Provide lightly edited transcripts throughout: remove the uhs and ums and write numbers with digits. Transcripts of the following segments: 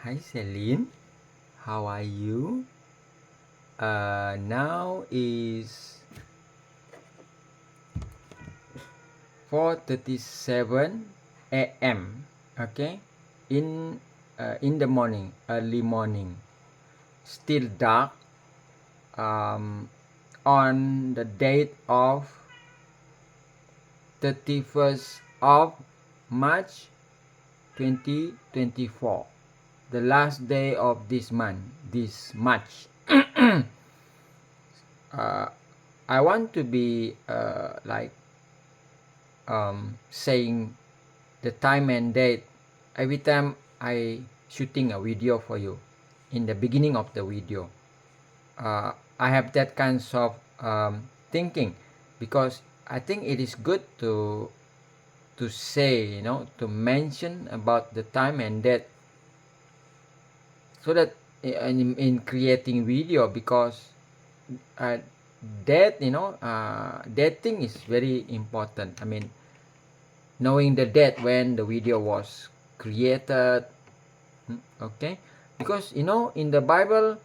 Hi Celine, how are you? Now is 4:37 a.m. Okay, in the morning, early morning, still dark. On the date of 31st of March 2024, the last day of this month, this March. uh, I want to be saying the time and date every time I shooting a video for you in the beginning of the video. I have that kinds of thinking because I think it is good to say, to mention about the time and date, so that in creating video, because uh, that thing is very important. I mean, knowing the date when the video was created. Okay, because in the Bible,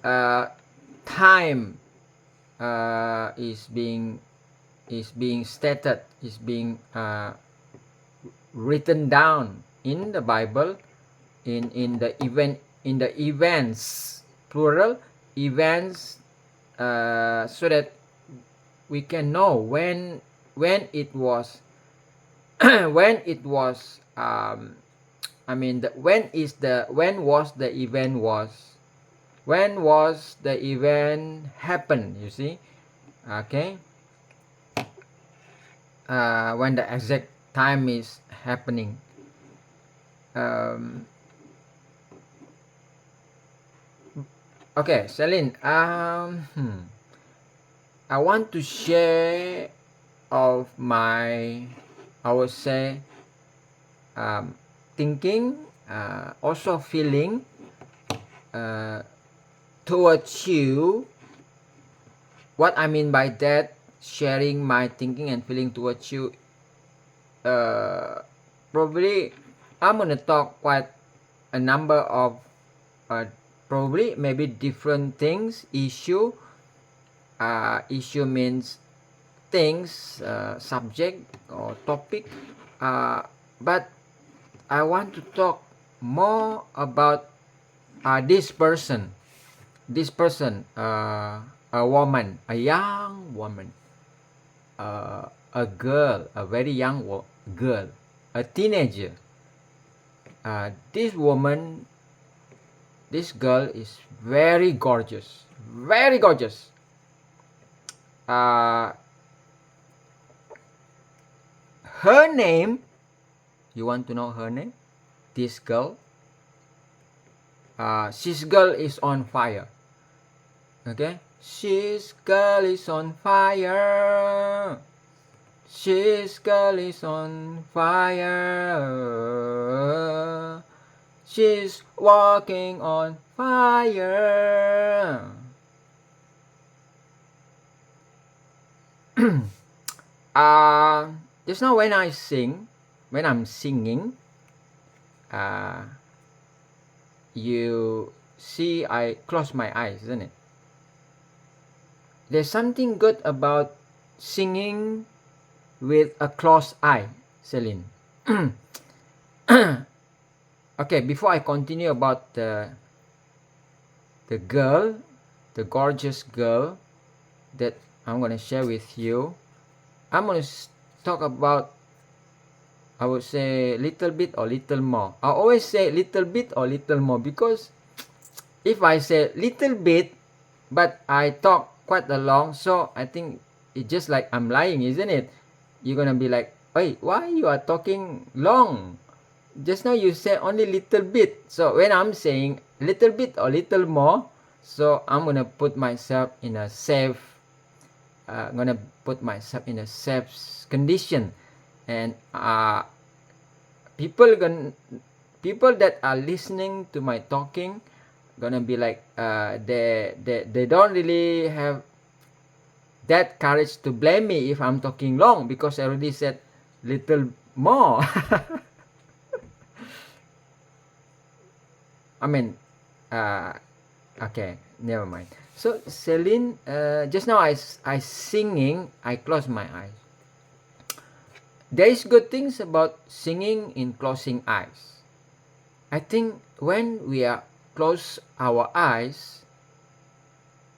uh, time is being stated, is being written down in the Bible, in the events, plural events, so that we can know when it was when it was I mean, when was the event happened, you see. Okay, when the exact time is happening. Okay, Celine, I want to share of my, I would say, thinking, also feeling towards you. What I mean by that, sharing my thinking and feeling towards you, probably I'm gonna talk quite a number of probably maybe different things. Issue means things, subject or topic, but I want to talk more about this person, a woman, a young woman, a girl, a very young girl, a teenager. This woman, this girl is very gorgeous, very gorgeous. Her name, you want to know her name? This girl, this girl is on fire. Okay, this girl is on fire. This girl is on fire. She's walking on fire. Just now when I'm singing, you see I close my eyes, isn't it? There's something good about singing with a closed eye, Celine. Okay, before I continue about the girl, the gorgeous girl that I'm gonna share with you, I'm gonna talk about, I would say, little bit or little more. I always say little bit or little more, because if I say little bit but I talk quite a long, so I think it's just like I'm lying, isn't it? You're gonna be like, hey, why you are talking long? Just now you said only little bit. So when I'm saying little bit or little more, so I'm gonna put myself in a safe condition, and people that are listening to my talking gonna be like, they don't really have that courage to blame me if I'm talking long, because I already said little more. I mean, uh, okay, never mind. So Celine, just now I singing, I close my eyes. There is good things about singing in closing eyes. I think when we are close our eyes,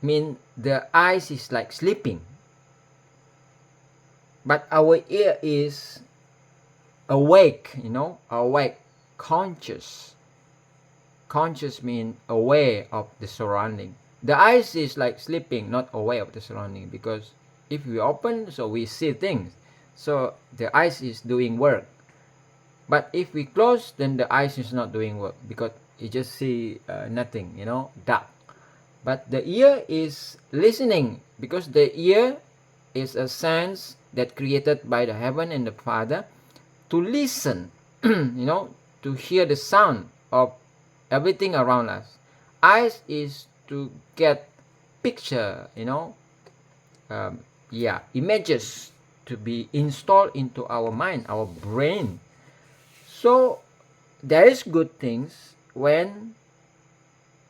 mean the eyes is like sleeping, but our ear is awake, awake, conscious. Conscious mean aware of the surrounding. The eyes is like sleeping, not aware of the surrounding, because if we open, so we see things. So the eyes is doing work. But if we close, then the eyes is not doing work because you just see nothing, dark. But the ear is listening because the ear is a sense that created by the heaven and the Father to listen, to hear the sound of everything around us. Eyes is to get picture, images to be installed into our mind, our brain. So there is good things when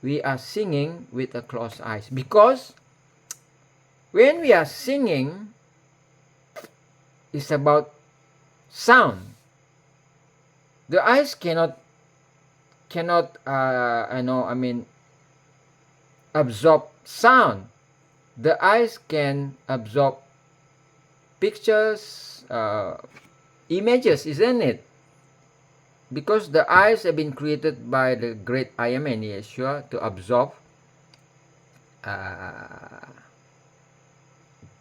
we are singing with a closed eyes, because when we are singing, it's about sound. The eyes cannot absorb sound. The eyes can absorb pictures, images, isn't it? Because the eyes have been created by the great I am and Yeshua to absorb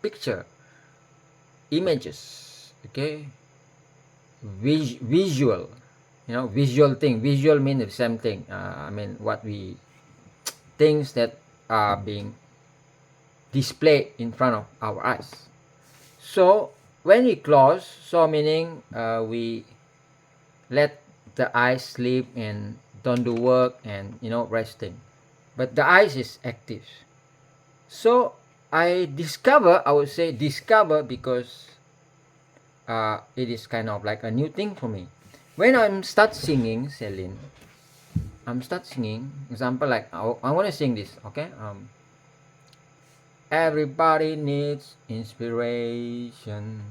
picture, images, okay, visual, visual thing. Visual means the same thing. What we things that are being displayed in front of our eyes. So when we close, so meaning we let the eyes sleep and don't do work and resting, but the eyes is active. So I would say discover, because it is kind of like a new thing for me. When I'm start singing, Celine, example, like I want to sing this, okay? Everybody needs inspiration.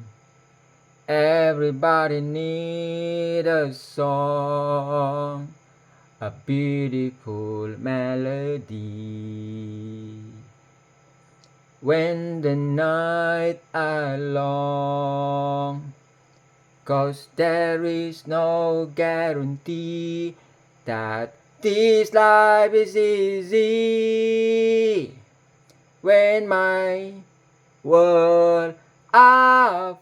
Everybody needs a song, a beautiful melody. When the night are long, 'cause there is no guarantee that this life is easy. When my world are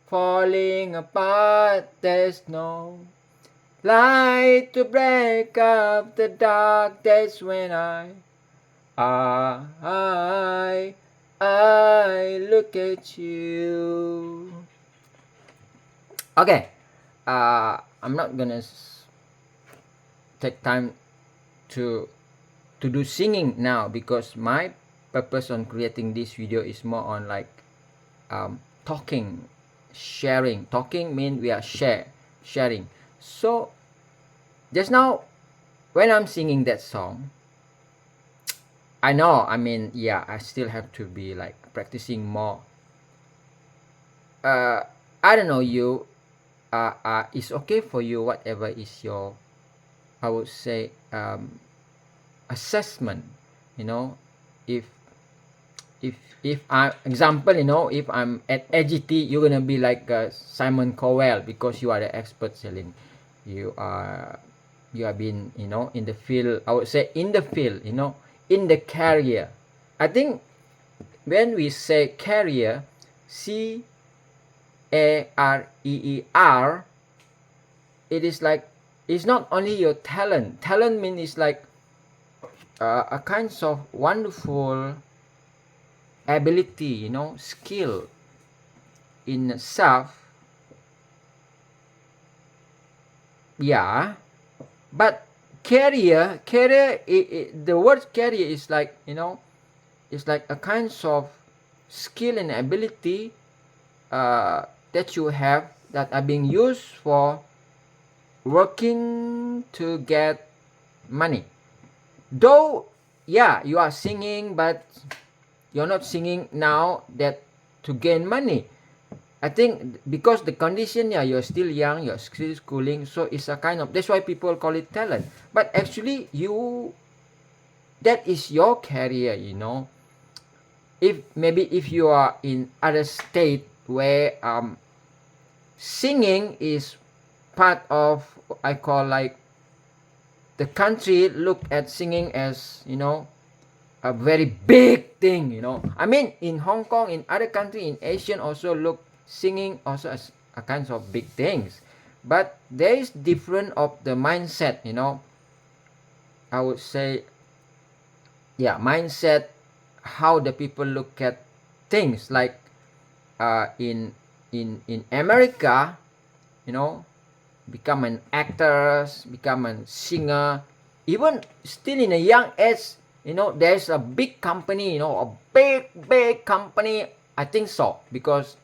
falling apart, there's no light to break up the dark. That's when I look at you. Okay, I'm not gonna take time to do singing now, because my purpose on creating this video is more on like talking, sharing. Talking means we are sharing. So just now when I'm singing that song, I know, I still have to be like practicing more. I don't know, you it's okay for you, whatever is your, I would say, assessment. If I example, if I'm at AGT, you're gonna be like Simon Cowell, because you are the expert, Celine. You have been, in the field. I would say in the field, in the career. I think when we say career, CAREER, it is like, it's not only your talent. Talent means it's like a kind of wonderful ability, skill in self. Yeah, but career, the word career is like, it's like a kind of skill and ability that you have, that are being used for working to get money. Though, yeah, you are singing, but you're not singing now that to gain money. I think because the condition, yeah, you're still young, you're still schooling, so it's a kind of, that's why people call it talent. But actually, that is your career, you know. If maybe if you are in other state where singing is part of, I call like, the country look at singing as, you know, a very big thing, you know. I mean, in Hong Kong, in other country, in Asian also look singing also as a kinds of big things. But there is different of the mindset, you know. I would say, yeah, mindset, how the people look at things. Like in America, you know, become an actor, become a singer, even still in a young age, you know, there's a big company, you know, a big company. I think so, because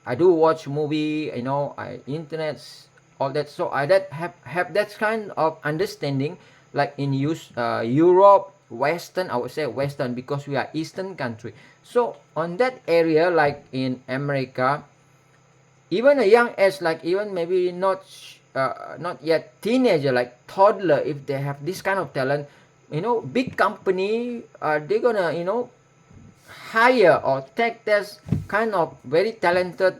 I do watch movie, you know, internets, all that. So I that have that kind of understanding, like in Europe, Western. I would say Western because we are Eastern country. So on that area, like in America, even a young age, like even maybe not yet teenager, like toddler, if they have this kind of talent, you know, big company, they're gonna, you know, hire or take this kind of very talented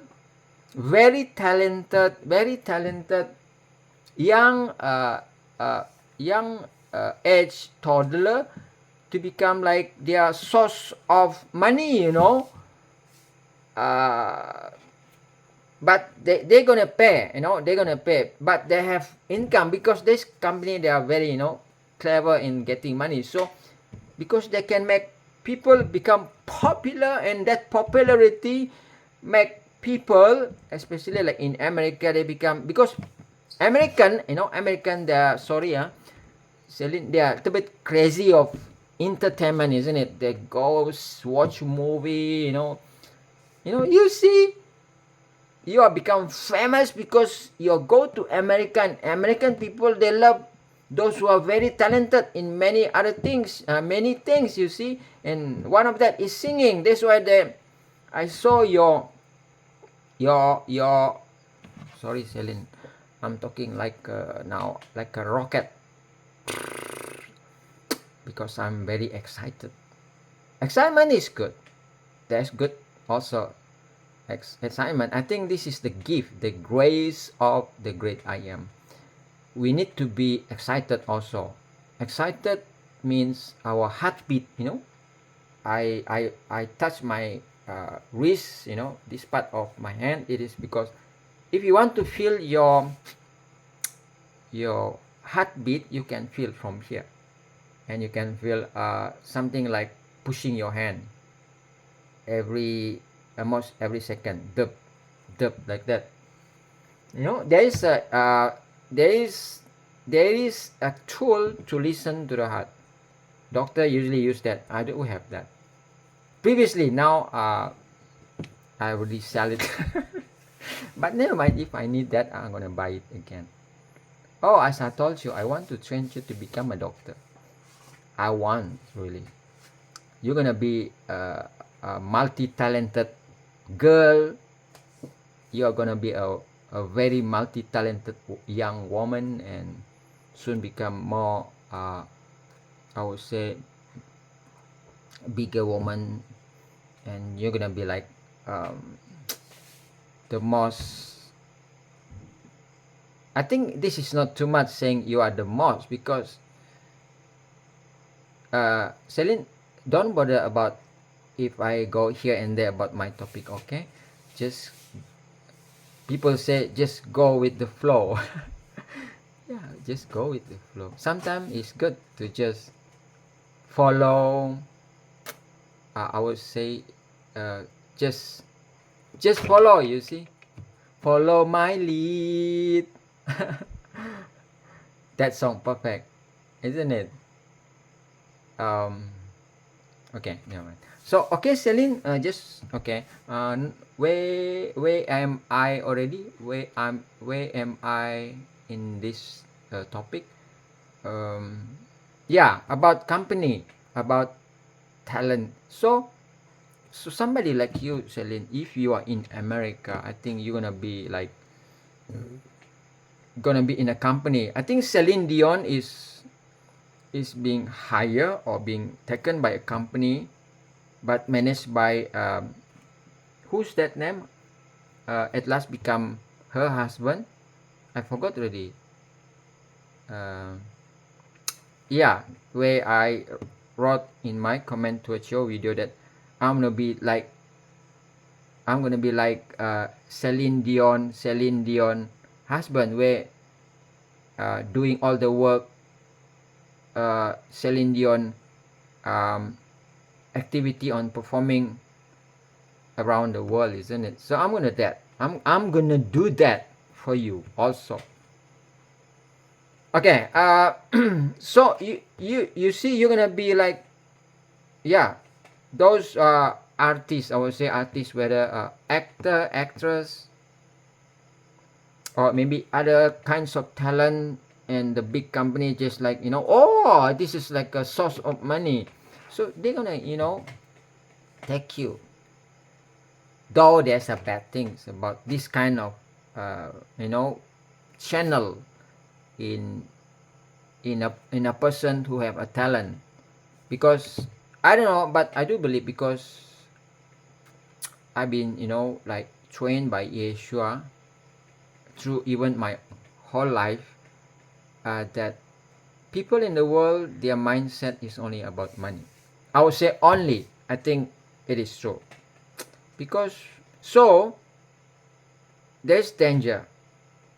young uh, young age toddler to become like their source of money, you know. uh, but they're gonna pay, you know, they're gonna pay, but they have income because this company, they are very, you know, clever in getting money. So because they can make people become popular, and that popularity make people, especially like in America, they become, because American, you know, American, they're sorry, Celine, they are a little bit crazy of entertainment, isn't it? They go watch movie, you know, you see, you are become famous because you go to American people, they love those who are very talented in many other things, many things, you see. And one of that is singing. That's why I saw your sorry, Celine, I'm talking like now like a rocket because I'm very excited. Excitement is good, that's good also. Excitement, I think this is the gift, the grace of the great I am. We need to be excited also. Excited means our heartbeat, you know. I touch my wrist, you know, this part of my hand. It is because if you want to feel your heartbeat, you can feel from here, and you can feel something like pushing your hand every almost every second, dub dub, like that. You know, there is there is a tool to listen to the heart. Doctor usually use that. I do have that previously. Now I already sell it. But never mind, if I need that, I'm gonna buy it again. Oh, as I told you, I want to train you to become a doctor. I want, really. You're gonna be a multi-talented girl. You're gonna be a very multi-talented young woman, and soon become more I would say bigger woman, and you're gonna be like the most, I think this is not too much saying you are the most, because Celine, don't bother about if I go here and there about my topic, okay? Just, people say just go with the flow. Yeah, just go with the flow. Sometimes it's good to just follow. I would say, uh, just follow. You see, follow my lead. That song perfect, isn't it? Um. Okay, never mind. So okay, Celine. Just okay. Where am I already? Where am I in this topic? yeah, about company, about talent. So somebody like you, Celine, if you are in America, I think you're gonna be like gonna be in a company. I think Celine Dion is being hired or being taken by a company, but managed by who's that name? At last become her husband. I forgot already. Uh, yeah, where I wrote in my comment to a show video that I'm gonna be like Celine Dion husband, where doing all the work, Celine Dion um, activity on performing around the world, isn't it? So I'm gonna do that for you also. Okay. So you see, you're gonna be like, yeah, those artists. I would say artists, whether actor, actress, or maybe other kinds of talent, and the big company just like, oh, this is like a source of money, so they're gonna take you. Though there's a bad things about this kind of uh, you know channel in a person who have a talent, because I don't know, but I do believe, because I've been like trained by Yeshua through even my whole life, that people in the world, their mindset is only about money. I would say only. I think it is true, because so there's danger.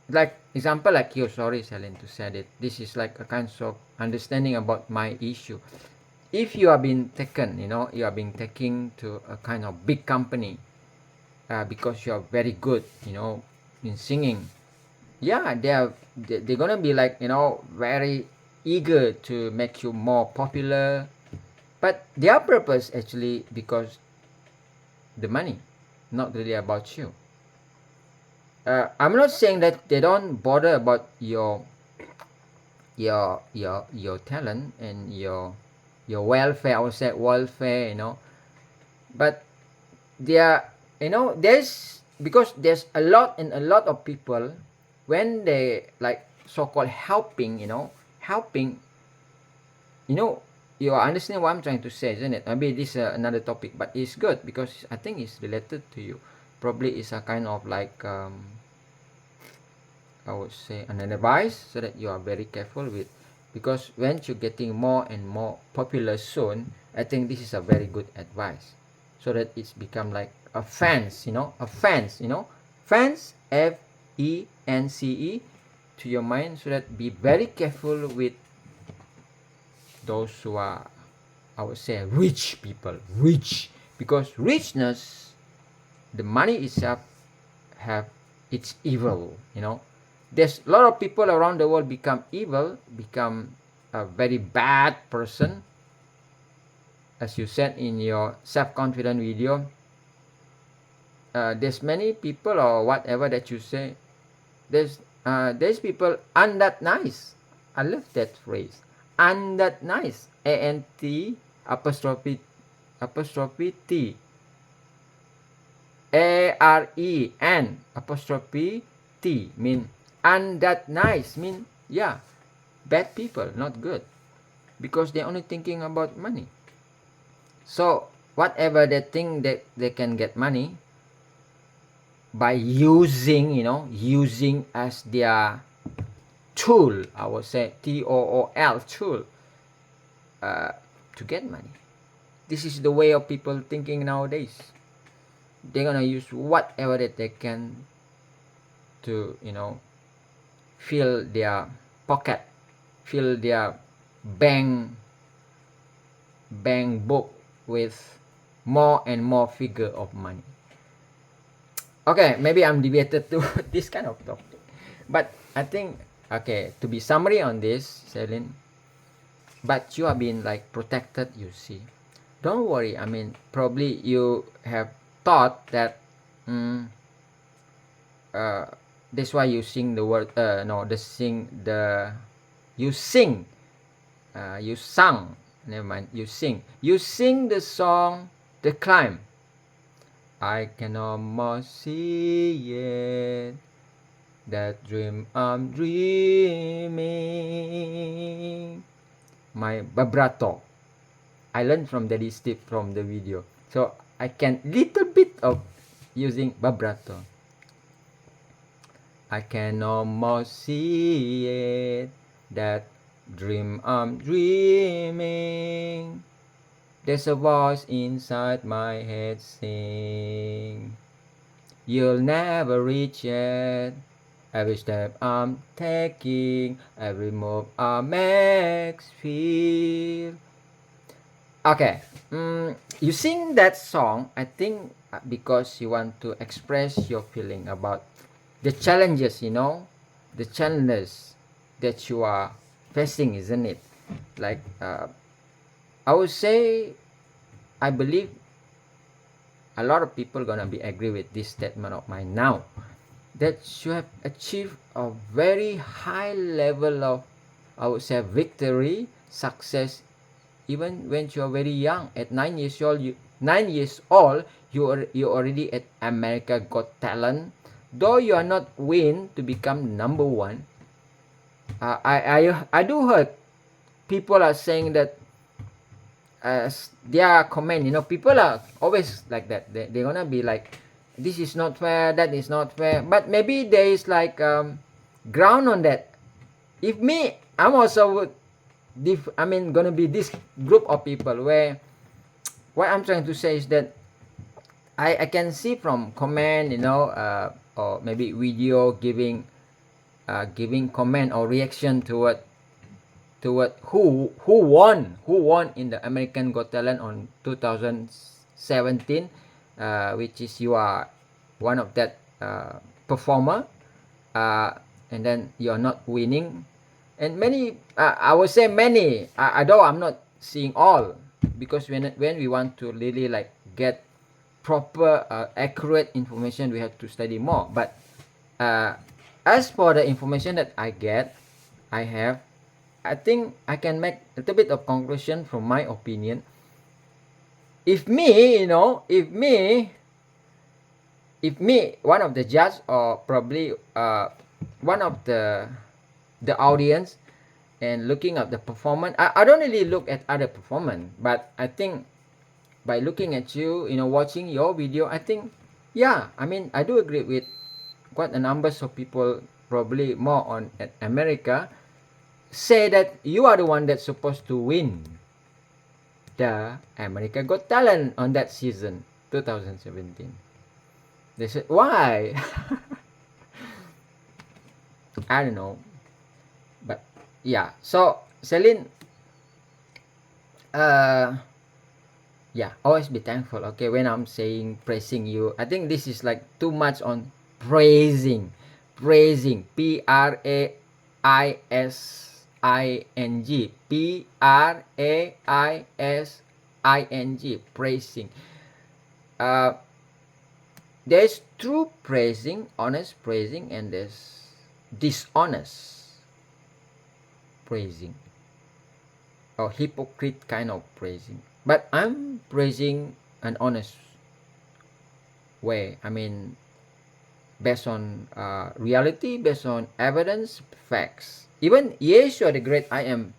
Like example, like you, sorry, Celine, to say it. This is like a kind of understanding about my issue. If you are being taken, you are being taken to a kind of big company, because you are very good, in singing. Yeah, they're gonna be like, very eager to make you more popular, but their purpose actually because the money, not really about you. I'm not saying that they don't bother about your talent and your welfare. I would say welfare, but they are, there's, because there's a lot and a lot of people, when they like so-called helping, helping, you know you understand what I'm trying to say, isn't it? Maybe this is another topic, but it's good because I think it's related to you. Probably it's a kind of like, I would say, an advice, so that you are very careful with, because when you're getting more and more popular soon, I think this is a very good advice, so that it's become like a fans, fans, FENCE, to your mind, so that be very careful with those who are, I would say, rich people, rich, because richness, the money itself, have its evil. There's a lot of people around the world become evil, become a very bad person, as you said in your self-confident video. There's many people, or whatever that you say, there's people aren't that nice. I love that phrase, aren't that nice. ANT apostrophe T AREN apostrophe T, mean and that nice, mean, yeah, bad people, not good, because they're only thinking about money. So whatever they think that they can get money by using, using as their tool, I would say TOOL, tool, to get money. This is the way of people thinking nowadays. They're gonna use whatever that they can to, fill their pocket, fill their bank book with more and more figure of money. Okay, maybe I'm deviated to this kind of topic, but I think, okay, to be summary on this, Celine, but you have been like protected, you see. Don't worry. I mean, probably you have thought that, that's why you sing the word, no, the sing the you sing you sang, never mind, you sing the song The Climb. I can almost see it, that dream I'm dreaming. My vibrato, I learned from Daddy Steve from the video, so I can little bit of using vibrato. I can almost see it, that dream I'm dreaming. There's a voice inside my head sing, you'll never reach it. Every step I'm taking, every move I make feel. Okay, you sing that song, I think, because you want to express your feeling about the challenges, the challenges that you are facing, isn't it? Like, I would say, I believe a lot of people gonna be agree with this statement of mine now, that you have achieved a very high level of, I would say, victory, success, even when you are very young. At 9 years old, you already at America Got Talent. Though you are not win to become number one, I do heard people are saying that, their comment, people are always like that. They're gonna be like, this is not fair, that is not fair. But maybe there is like, ground on that. If me, I'm also would, gonna be this group of people where, what I'm trying to say is that I can see from comment, or maybe video giving comment or reaction to what who won in the American Got Talent on 2017, which is you are one of that performer, and then you are not winning. And many, I would say many, although I'm not seeing all, because when we want to really like get proper accurate information, we have to study more. But as for the information that I have, I think I can make a little bit of conclusion from my opinion. If me, one of the judge, or probably one of the audience, and looking at the performance, I don't really look at other performance, but I think by looking at you, watching your video, I think, yeah, I do agree with quite a numbers of people, probably more on at America, say that you are the one that's supposed to win the America Got Talent on that season 2017. They said, why? I don't know, but yeah. So Celine, yeah, always be thankful. Okay, when I'm saying praising you, I think this is like too much on praising. Praising, Praising, Praising, praising. uh there's true praising, honest praising, and there's dishonest praising, or hypocrite kind of praising. But I'm praising an honest way. Based on reality, based on evidence, facts. Even Yeshua the Great, I am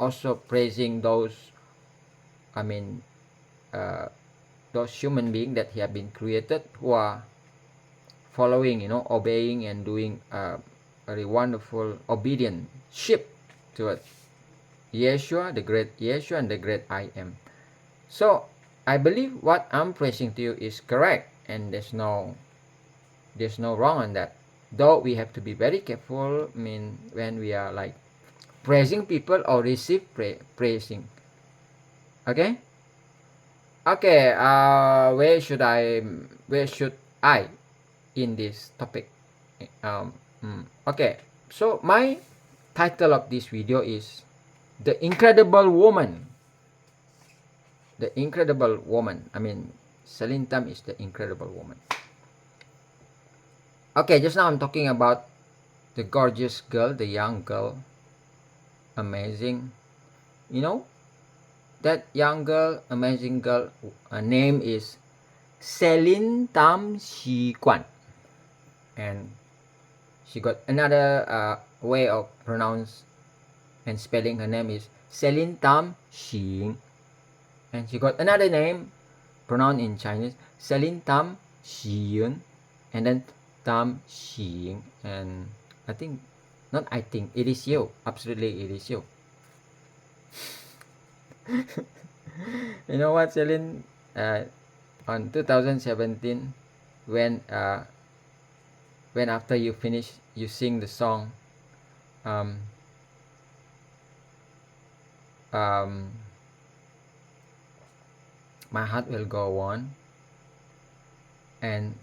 also praising those, I mean, those human beings that he have been created, who are following, obeying and doing very wonderful obedient ship to it. Yeshua the Great, Yeshua and the Great I Am. So I believe what I'm praising to you is correct, and there's no wrong on that. Though we have to be very careful, when we are like praising people or receive praising. Okay. Where should I in this topic? Okay, so my title of this video is The Incredible Woman. The Incredible Woman. Celine Tam is the incredible woman. Okay, just now I'm talking about the gorgeous girl, the young girl, amazing, You know, that young girl, amazing girl, her name is Celine Tam Shi Quan, and she got another way of pronounce and spelling her name is Celine Tam Xing, and she got another name pronounced in Chinese Celine Tam Xiyun, and then Tam Xing, and I think, not I think, it is you, absolutely it is you. You know what, Celine, on 2017, when after you finish, you sing the song, um, um, My Heart Will Go On, and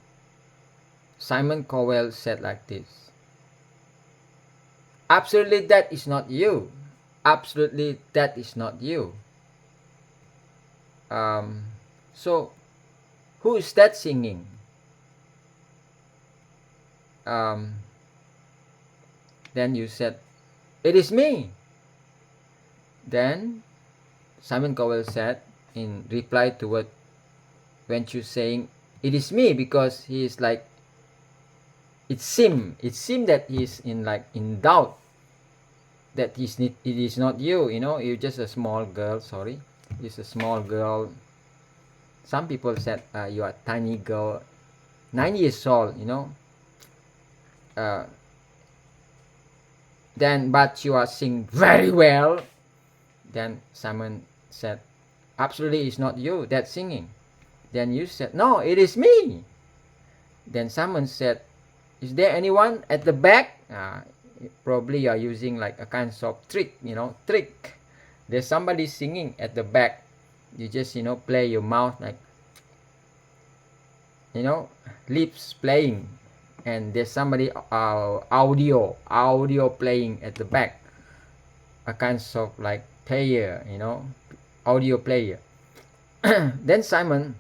Simon Cowell said like this: absolutely that is not you, absolutely that is not you. So who is that singing? Then you said, it is me. Then Simon Cowell said, in reply to what when you saying it is me, because he is like, it seemed that he's in doubt that it is not you. You know, you're just a small girl. Sorry, it's a small girl. Some people said you are a tiny girl, 9 years old. You know, then but you are sing very well. Then Simon said, absolutely it's not you that's singing. Then you said, no, it is me. Then Simon said, is there anyone at the back? Probably you are using like a kind of trick, trick. There's somebody singing at the back. You just, play your mouth like, lips playing. And there's somebody audio playing at the back. A kind of like player, audio player. Then Simon,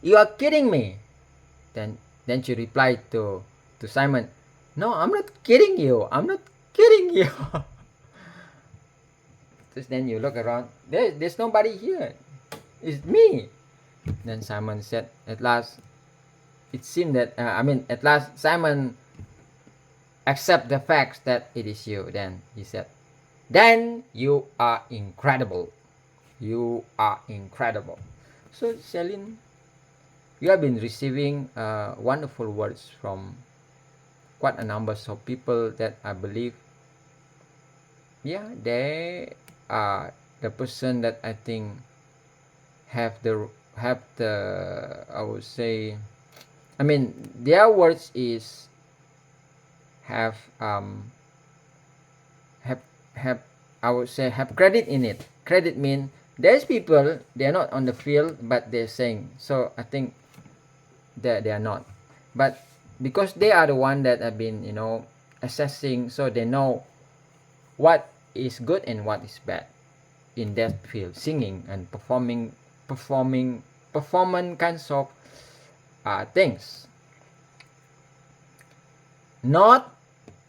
you are kidding me. Then she replied to Simon, no, I'm not kidding you. I'm not kidding you. Just then you look around. There's nobody here. It's me. Then Simon said, at last, it seemed that, at last Simon accept the facts that it is you. Then he said, then you are incredible. You are incredible. So Celine, you have been receiving wonderful words from quite a number of people that I believe, yeah, they are the person that I think have the I would say, their words is have I would say have credit in it. Credit mean there's people, they're not on the field but they're saying. So I think that they are not, but because they are the one that have been assessing, so they know what is good and what is bad in that field, singing and performance kinds of things. Not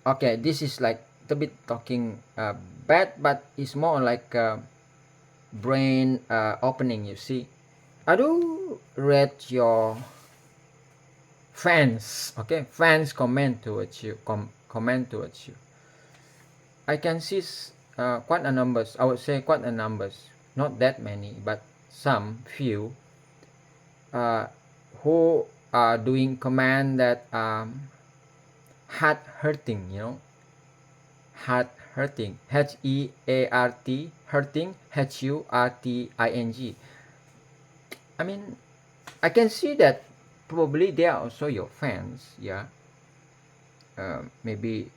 okay, this is like a bit talking bad, but it's more like brain opening. You see, I do read your fans comment towards you. I can see quite a numbers. I would say quite a numbers, not that many, but some few who are doing comment that heart hurting, heart hurting, HEART hurting, HURTING. I can see that probably they are also your fans, yeah. Maybe,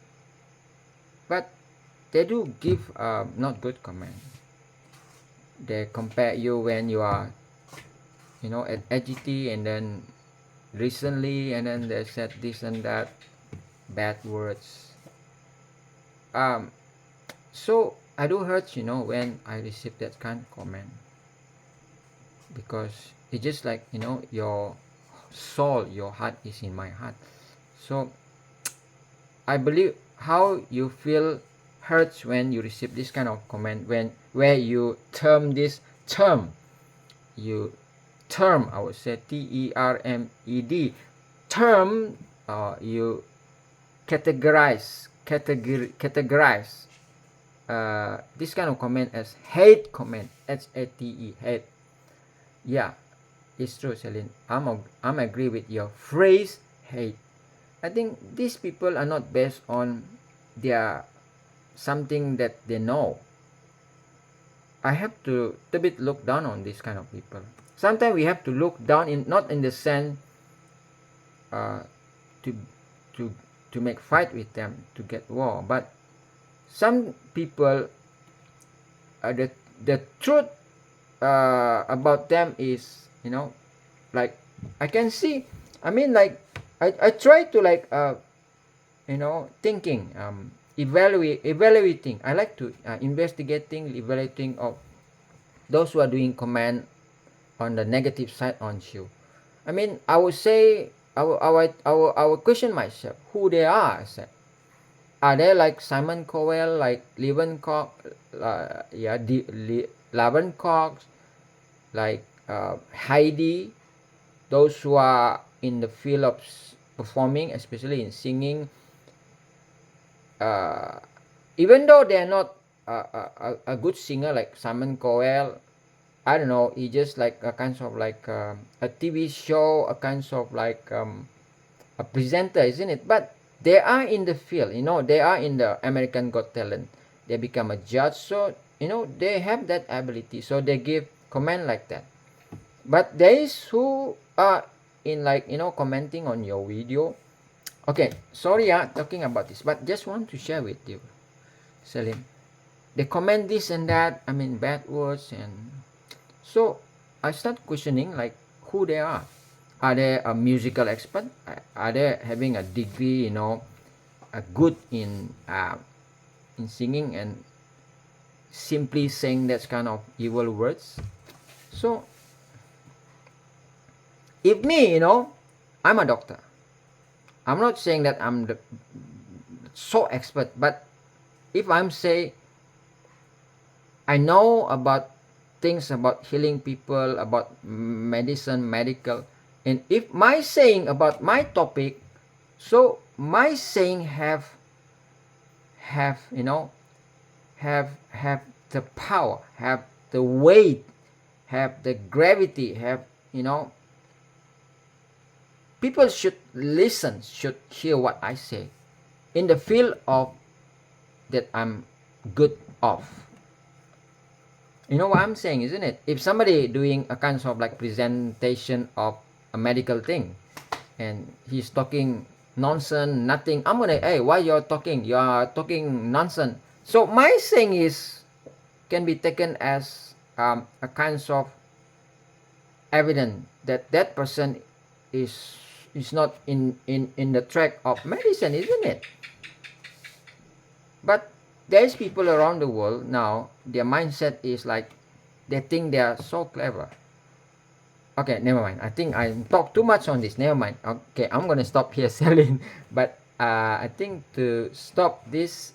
but they do give not good comment. They compare you when you are, at AGT, and then recently, and then they said this and that bad words. So I do hurt, when I receive that kind of comment, because it's just like, your soul, your heart is in my heart. So I believe how you feel hurts when you receive this kind of comment, where you term this term, you term, I would say termed, term, you categorize this kind of comment as hate comment, hate, hate. Yeah, it's true, Celine. I'm agree with your phrase, hate. I think these people are not based on their something that they know. I have to a bit look down on this kind of people. Sometimes we have to look down, in not in the sense uh, to to to make fight with them, to get war, but some people, the truth about them is, like, I can see, I mean, like, I try to, like, thinking, evaluating. I like to investigating, evaluating of those who are doing comment on the negative side on you. I mean, I would say, I would question myself who they are. I said, are they like Simon Cowell, like Leeuwenhoek, Leeuwenhoek, like Heidi, those who are in the field of performing, especially in singing, even though they are not a good singer like Simon Cowell. I don't know, he just like a kind of like a TV show, a kind of like a presenter, isn't it? But they are in the field, they are in the American Got Talent. They become a judge, so they have that ability, so they give comment like that. But there is who are in, like, commenting on your video. Okay, sorry, talking about this, but just want to share with you, Celine. They comment this and that, I mean, bad words, and so I start questioning, like, who they are. Are they a musical expert? Are they having a degree, a good in singing, and simply saying that kind of evil words? So if me, I'm a doctor. I'm not saying that I'm so expert, but if I'm say I know about things about healing people, about medicine, medical, and if my saying about my topic, so my saying have have the power, have the weight, have the gravity, have, people should listen, should hear what I say in the field of that I'm good of. You know what I'm saying, isn't it? If somebody doing a kind of like presentation of a medical thing, and he's talking nonsense, nothing, I'm gonna, hey, why you're talking? You are talking nonsense. So my saying is can be taken as a kind of evidence that that person is not in the track of medicine, isn't it? But there's people around the world now, their mindset is like they think they are so clever. Okay, never mind. I think I talked too much on this. Never mind. Okay, I'm gonna stop here, Celine. But I think to stop this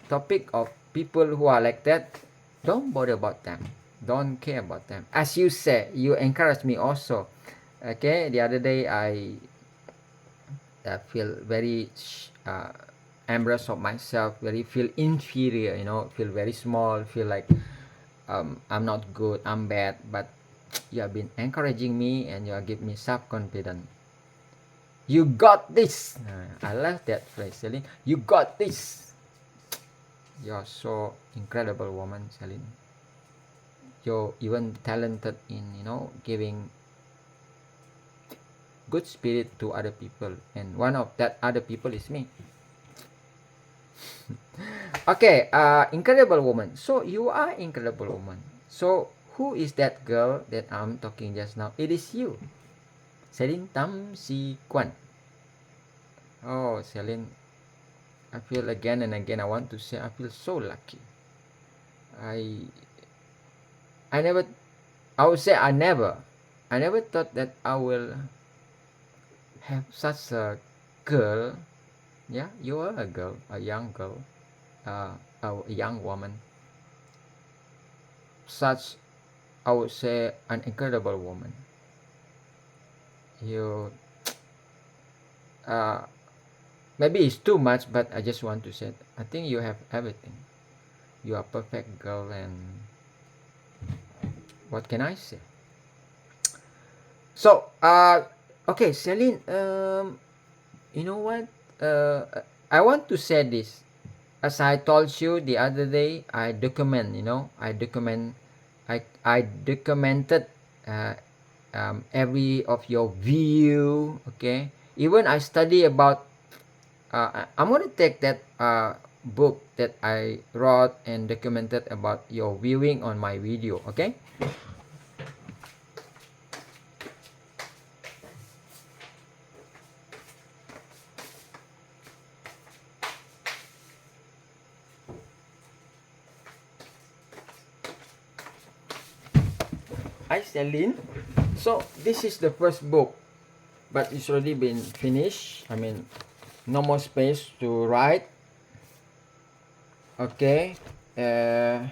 topic of people who are like that, don't bother about them. Don't care about them. As you said, you encourage me also. Okay, the other day I feel very embarrassed of myself, very feel inferior, feel very small, feel like I'm not good, I'm bad. But you have been encouraging me, and you have given me self-confidence. You got this. I love that phrase, Celine. You got this. You're so incredible woman, Celine. You're even talented in, giving good spirit to other people, and one of that other people is me. Okay, incredible woman. So you are incredible woman. So who is that girl that I'm talking just now? It is you, Celine Tam Si Kwan. Oh, Celine, I feel again and again, I want to say I feel so lucky. I never, I would say I never thought that I will have such a girl. Yeah, you are a girl, a young girl, a young woman, such, I would say, an incredible woman. You uh, maybe it's too much, but I just want to say, I think you have everything. You are perfect girl, and what can I say? So, okay, Celine. You know what? I want to say this. As I told you the other day, I document. I documented uh, every of your view. Okay. Even I study about. I'm gonna take that book that I wrote and documented about your viewing on my video. Okay. Hi, Celine. So this is the first book, but it's already been finished. I mean, no more space to write. Okay. uh,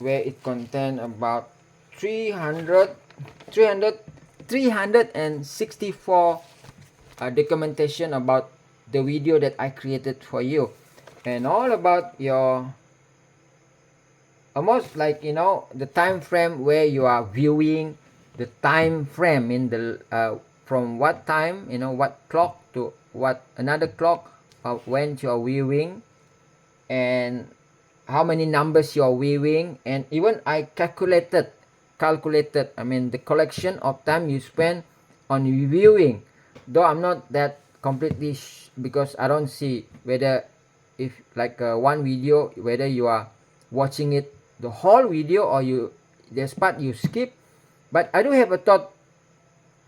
where it contain about 300 300 364 documentation about the video that I created for you, and all about your almost like the time frame where you are viewing, the time frame in the from what time, what clock to what another clock of when you are viewing, and how many numbers you are viewing, and even I calculated, I mean, the collection of time you spend on viewing, though I'm not that completely because I don't see whether if like one video whether you are watching it the whole video or you there's part you skip, but I do have a thought.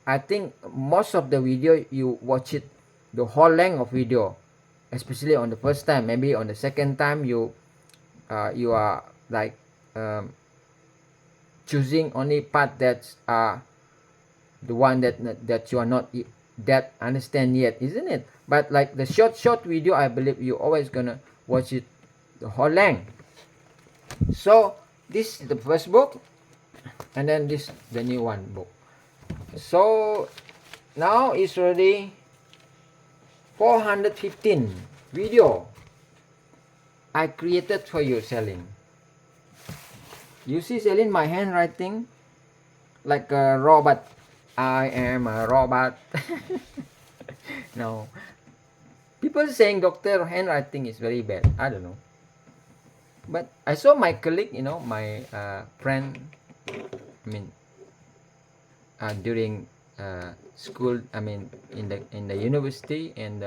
I think most of the video you watch it the whole length of video, especially on the first time. Maybe on the second time you are like choosing only part that's the one that you are not that understand yet, isn't it? But like the short video, I believe you always gonna watch it the whole length. So this is the first book, and then this the new one book. So now it's already 415 video I created for you, Celine. You see, Celine, my handwriting like a robot. I am a robot. No. People saying doctor handwriting is very bad. I don't know. But I saw my colleague, my friend, I mean, during school, I mean, in the university, and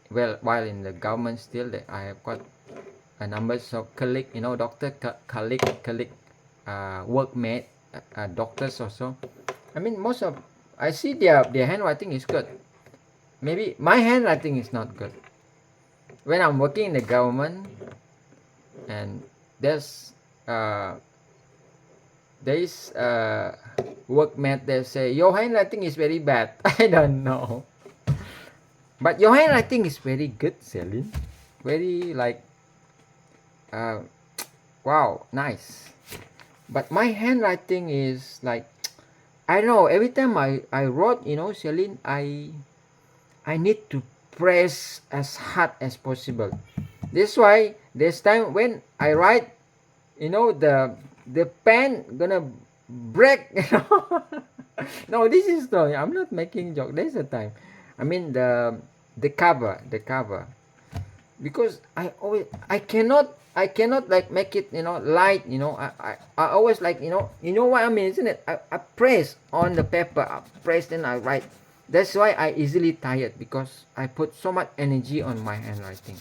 while in the government still, that I have got a number of colleague, doctor colleague, workmate, doctors also. I mean, most of I see their handwriting is good. Maybe my handwriting is not good. When I'm working in the government, and there's workmate, they say your handwriting is very bad. I don't know, but your handwriting is very good, Celine. Very like wow, nice. But my handwriting is like, I don't know, every time I wrote, Celine, I need to press as hard as possible. That's why this time when I write, the pen gonna break. No, this is no. I'm not making joke. There's a time. I mean the cover, because I cannot like make it light. I always like what I mean, isn't it? I press on the paper. I press, then I write. That's why I easily tired, because I put so much energy on my handwriting.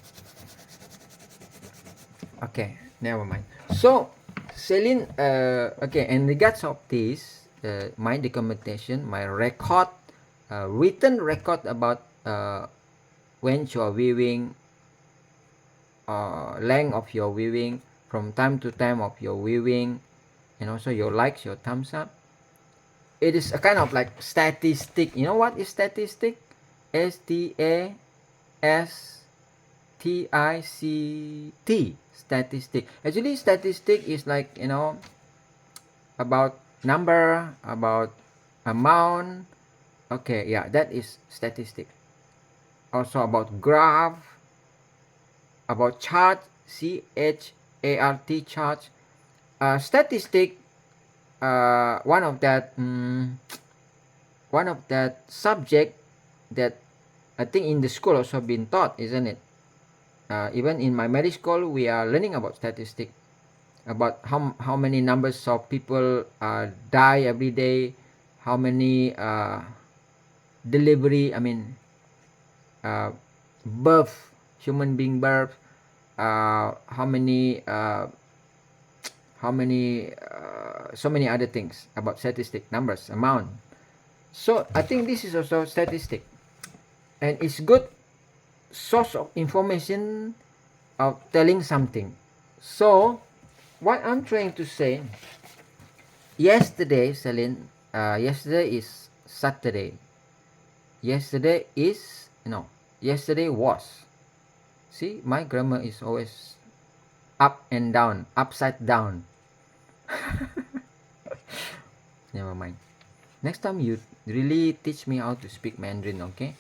Okay, never mind. So, Celine, okay, in regards of this, my documentation, my record, written record about when you are viewing, length of your viewing, from time to time of your viewing, and also your likes, your thumbs up. It is a kind of like statistic. You know what is statistic? S-T-A-S T-I-C-T, statistic. Actually, statistic is like, you know, about number, about amount. Okay, yeah, that is statistic. Also about graph, about chart, C-H-A-R-T, chart. Statistic, one of that subject that I think in the school also been taught, isn't it? Even in my medical school, we are learning about statistics, about how many numbers of people die every day, how many delivery, I mean, birth, human being birth, how many so many other things about statistic, numbers, amount. So I think this is also statistic, and it's good source of information of telling something. So what I'm trying to say, yesterday, Celine, yesterday is Saturday. Yesterday is, no, yesterday was. See, my grammar is always up and down, upside down. Never mind. Next time you really teach me how to speak Mandarin, okay?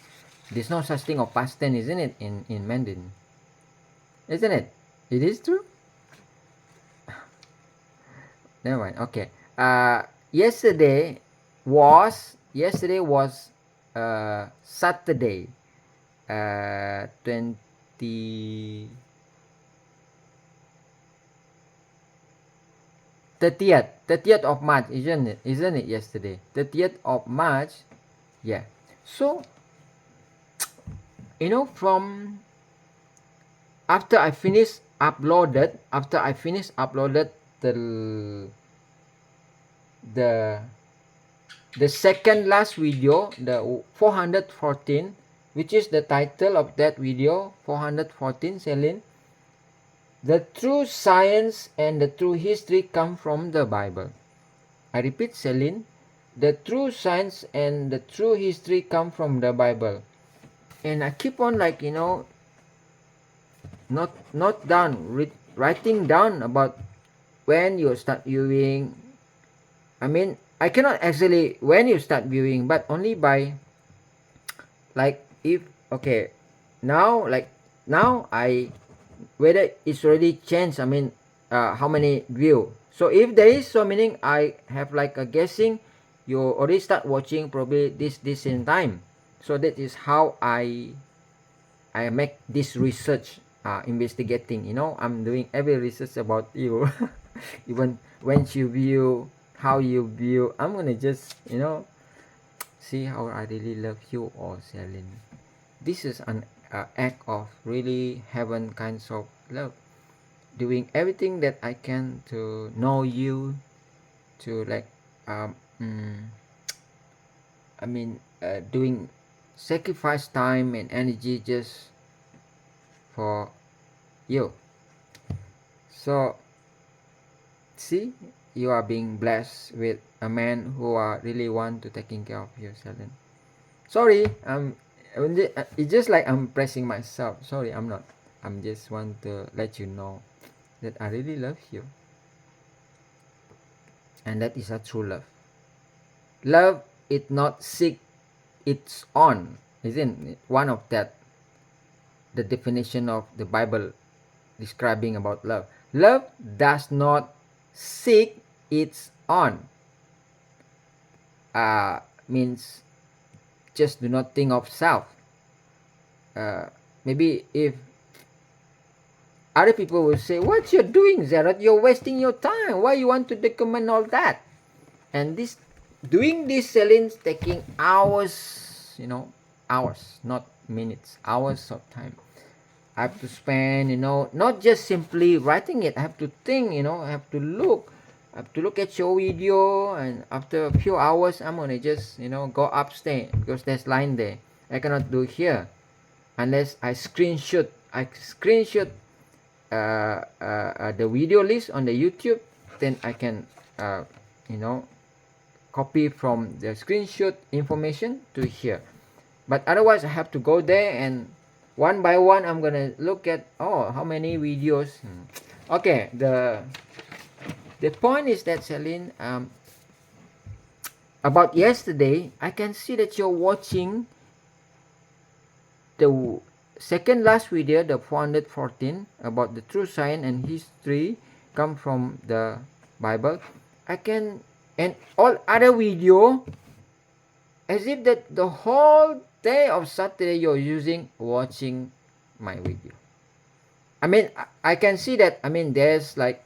There's no such thing of past tense, isn't it, in Mandarin? Isn't it? It is true? Never mind. Okay. Yesterday was Saturday, 20 30th of March, isn't it yesterday? 30th of March. Yeah. So, you know, from after I finish uploaded the second last video, the 414, which is the title of that video, 414, Celine. The true science and the true history come from the Bible. I repeat, Celine, the true science and the true history come from the Bible. And I keep on, like, you know, writing down about when you start viewing. I mean, I cannot actually when you start viewing, but only by, like, if, okay, now, like, now I, whether it's already changed, I mean, how many view. So if there is, so meaning I have like a guessing, you already start watching probably this in time. So that is how I make this research, investigating, you know, I'm doing every research about you. Even when you view, how you view, I'm gonna just, you know, see how I really love you all, Celine. This is an act of really heaven kinds of love, doing everything that I can to know you, to like, I mean, doing sacrifice time and energy just for you. So see, you are being blessed with a man who are really want to taking care of you, Celine. Sorry, it's just like I'm pressing myself. Sorry, I'm not. I'm just want to let you know that I really love you, and that is a true love. Love it not seek its own, isn't it? One of that, the definition of the Bible describing about love. Love does not seek its own. Means just do not think of self. Maybe if other people will say, what you're doing, Zerat, you're wasting your time. Why you want to document all that? And this, doing this, Celine's taking hours, you know, hours, not minutes, hours of time. I have to spend, you know, not just simply writing it. I have to think, you know, I have to look at your video, and after a few hours, I'm gonna just, you know, go upstairs because there's line there. I cannot do here unless I screenshot. The video list on the YouTube, then I can, you know, copy from the screenshot information to here. But otherwise, I have to go there and one by one I'm gonna look at, oh, how many videos. Okay, the point is that, Celine, about yesterday, I can see that you're watching the second last video, the 414, about the true science and history come from the Bible. I can, and all other video, as if that the whole day of Saturday you're using watching my video. I mean, I can see that. I mean, there's like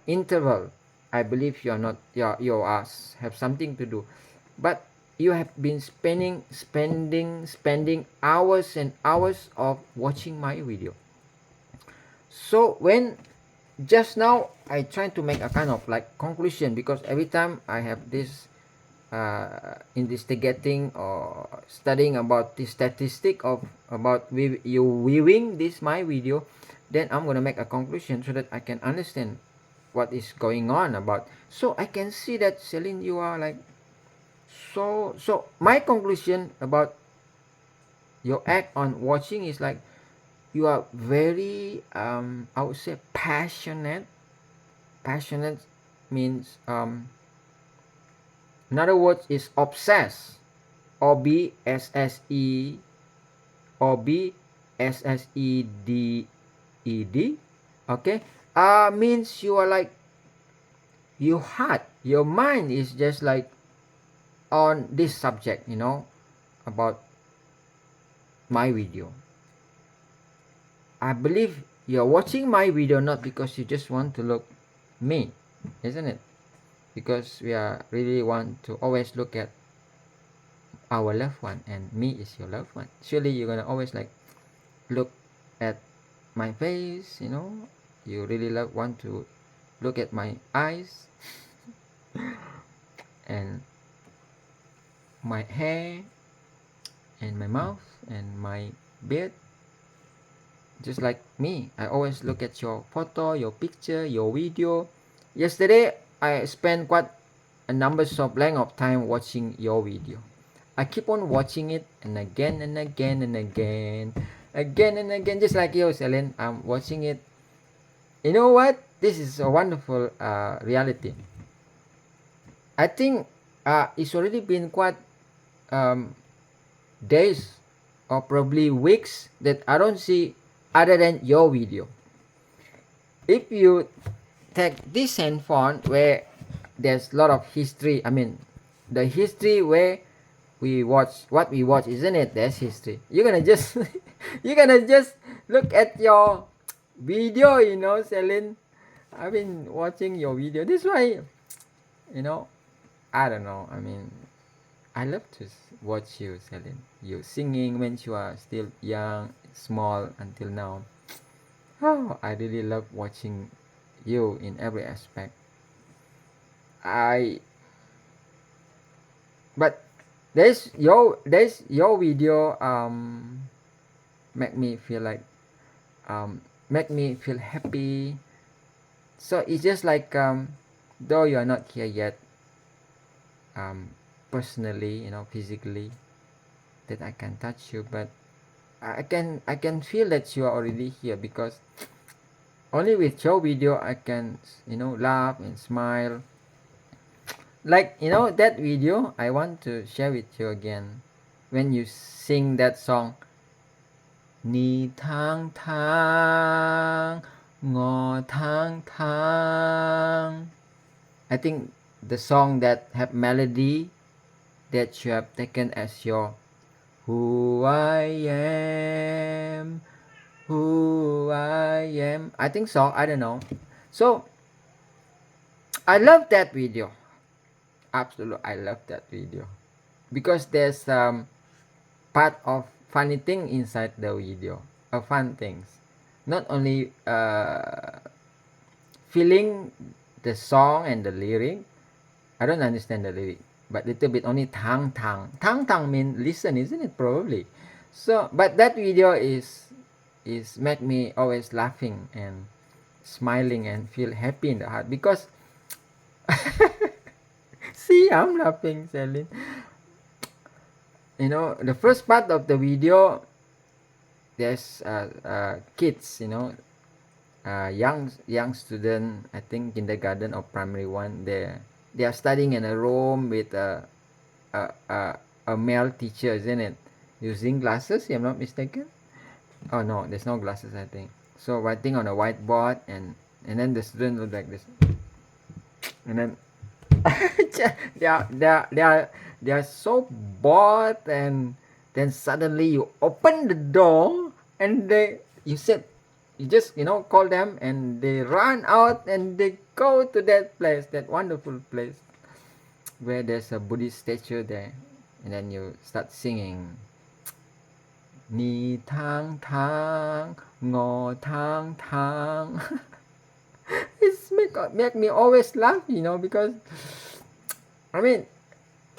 interval. I believe you're not, you are have something to do, but you have been spending hours and hours of watching my video. So when just now I try to make a kind of like conclusion, because every time I have this investigating or studying about the statistic of about you viewing this my video, then I'm gonna make a conclusion so that I can understand what is going on about. So I can see that, Celine, you are like, so my conclusion about your act on watching is like, you are very I would say passionate. Passionate means in other words is obsessed. OBSSE OBSSEDED. Okay, means you are like, your heart, your mind is just like on this subject, about my video. I believe you're watching my video not because you just want to look me, isn't it? Because we are really want to always look at our loved one, and me is your loved one. Surely you're gonna always like look at my face, you really want to look at my eyes and my hair and my mouth and my beard. Just like me, I always look at your photo, your picture, your video. Yesterday I spent quite a numbers of length of time watching your video. I keep on watching it, and again and again and again and again, just like you, Celine. I'm watching it. You know what? This is a wonderful reality. I think it's already been quite days or probably weeks that I don't see other than your video. If you take this handphone where there's a lot of history, I mean the history where we watch what we watch, isn't it? There's history. You're gonna just you're gonna just look at your video, Celine. I've been watching your video. This is why, I don't know. I mean, I love to watch you, Celine. You singing when you are still young, small until now. Oh, I really love watching you in every aspect. But there's your video make me feel like make me feel happy. So it's just like though you are not here yet personally, physically, that I can touch you, but I can feel that you are already here, because only with your video I can laugh and smile. Like that video I want to share with you again, when you sing that song, Ni Tang Tang Ngo Tang Tang. I think the song that have melody that you have taken as your who I am, I think so, I don't know. So I love that video. Absolutely, I love that video, because there's part of funny thing inside the video, fun things. Not only feeling the song and the lyric. I don't understand the lyric, but little bit only. Tang tang tang tang mean listen, isn't it? Probably. So, but that video is make me always laughing and smiling and feel happy in the heart, because see, I'm laughing, Celine. The first part of the video, there's kids, young student, I think kindergarten or primary one. They are studying in a room with a, a, a male teacher, isn't it? Using glasses, if I'm not mistaken. Oh no, there's no glasses, I think. So writing on a whiteboard, and then the student look like this, and then they are so bored, and then suddenly you open the door, and you said, you just call them, and they run out, and they go to that place, that wonderful place where there's a Buddhist statue there, and then you start singing, Ni tang tang, ngo tang tang. It's make me always laugh, because I mean,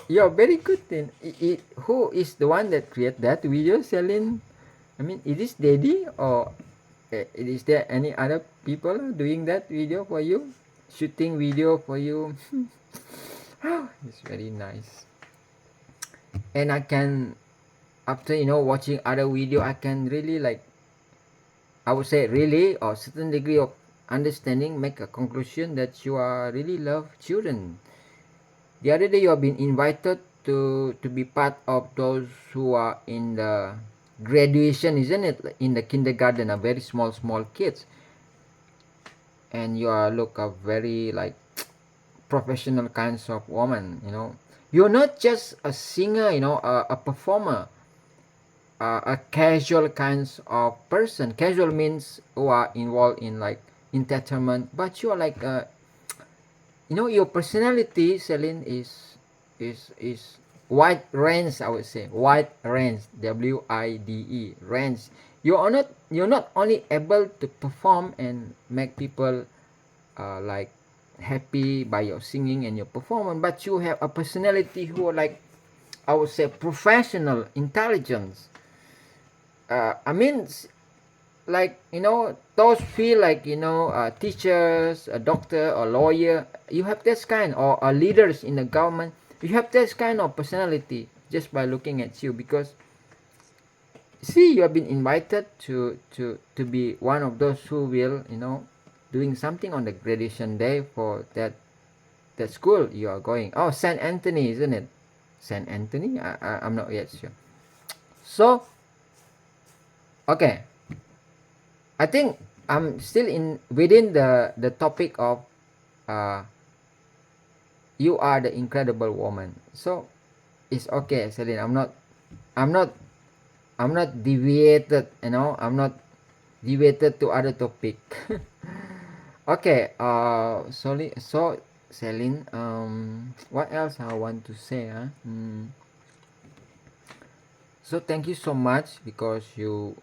you're very good in it. Who is the one that create that video, Celine? I mean, is this Daddy, or is there any other people doing that video for you, shooting video for you? It's very nice. And I can, after watching other video, I can really, like, I would say, really, or certain degree of understanding, make a conclusion that you are really love children. The other day you have been invited to be part of those who are in the graduation, isn't it? In the kindergarten, a very small kids, and you are look a very, like, professional kinds of woman. You're not just a singer, a performer, a casual kinds of person. Casual means who are involved in, like, entertainment, but you are like your personality, Celine, is wide range. I would say wide range. WIDE range. You're not only able to perform and make people like happy by your singing and your performance, but you have a personality who are, like, I would say, professional intelligence. I mean, like, those feel like, teachers, a doctor, or lawyer. You have this kind, or leaders in the government. You have this kind of personality just by looking at you, because see, you have been invited to be one of those who will, doing something on the graduation day for that school you are going. Oh, Saint Anthony, isn't it? Saint Anthony, I'm not yet sure. So okay, I think I'm still in within the topic of you are the incredible woman. So it's okay, Celine. I'm not I'm not deviated, I'm not deviated to other topic. Okay, sorry, so Celine, what else I want to say, huh? So thank you so much, because you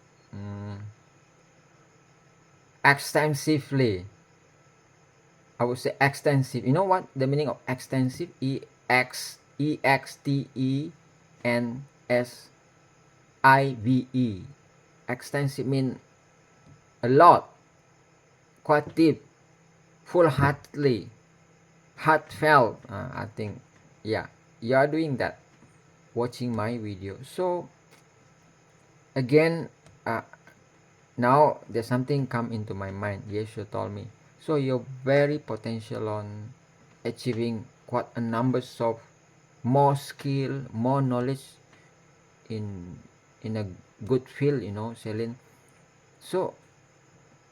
extensively, I would say extensive. You know what the meaning of extensive? EXTENSIVE. Extensive mean a lot, quite deep, full-heartedly, heartfelt. I think, yeah, you are doing that, watching my video. So again, now there's something come into my mind. Yeshua told me, so you're very potential on achieving quite a numbers of more skill, more knowledge in a good field, Celine. So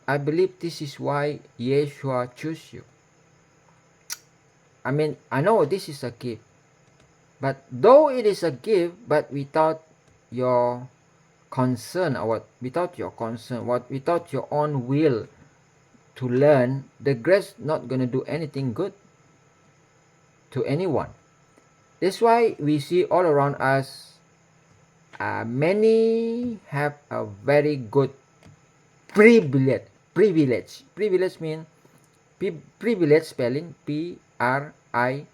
I believe this is why Yeshua choose you. I mean, I know this is a gift, but though it is a gift, but without your concern, or without your concern, without your own will to learn, the grace not gonna do anything good to anyone. That's why we see all around us, many have a very good privilege. Privilege means privilege spelling PRIVILEDGE.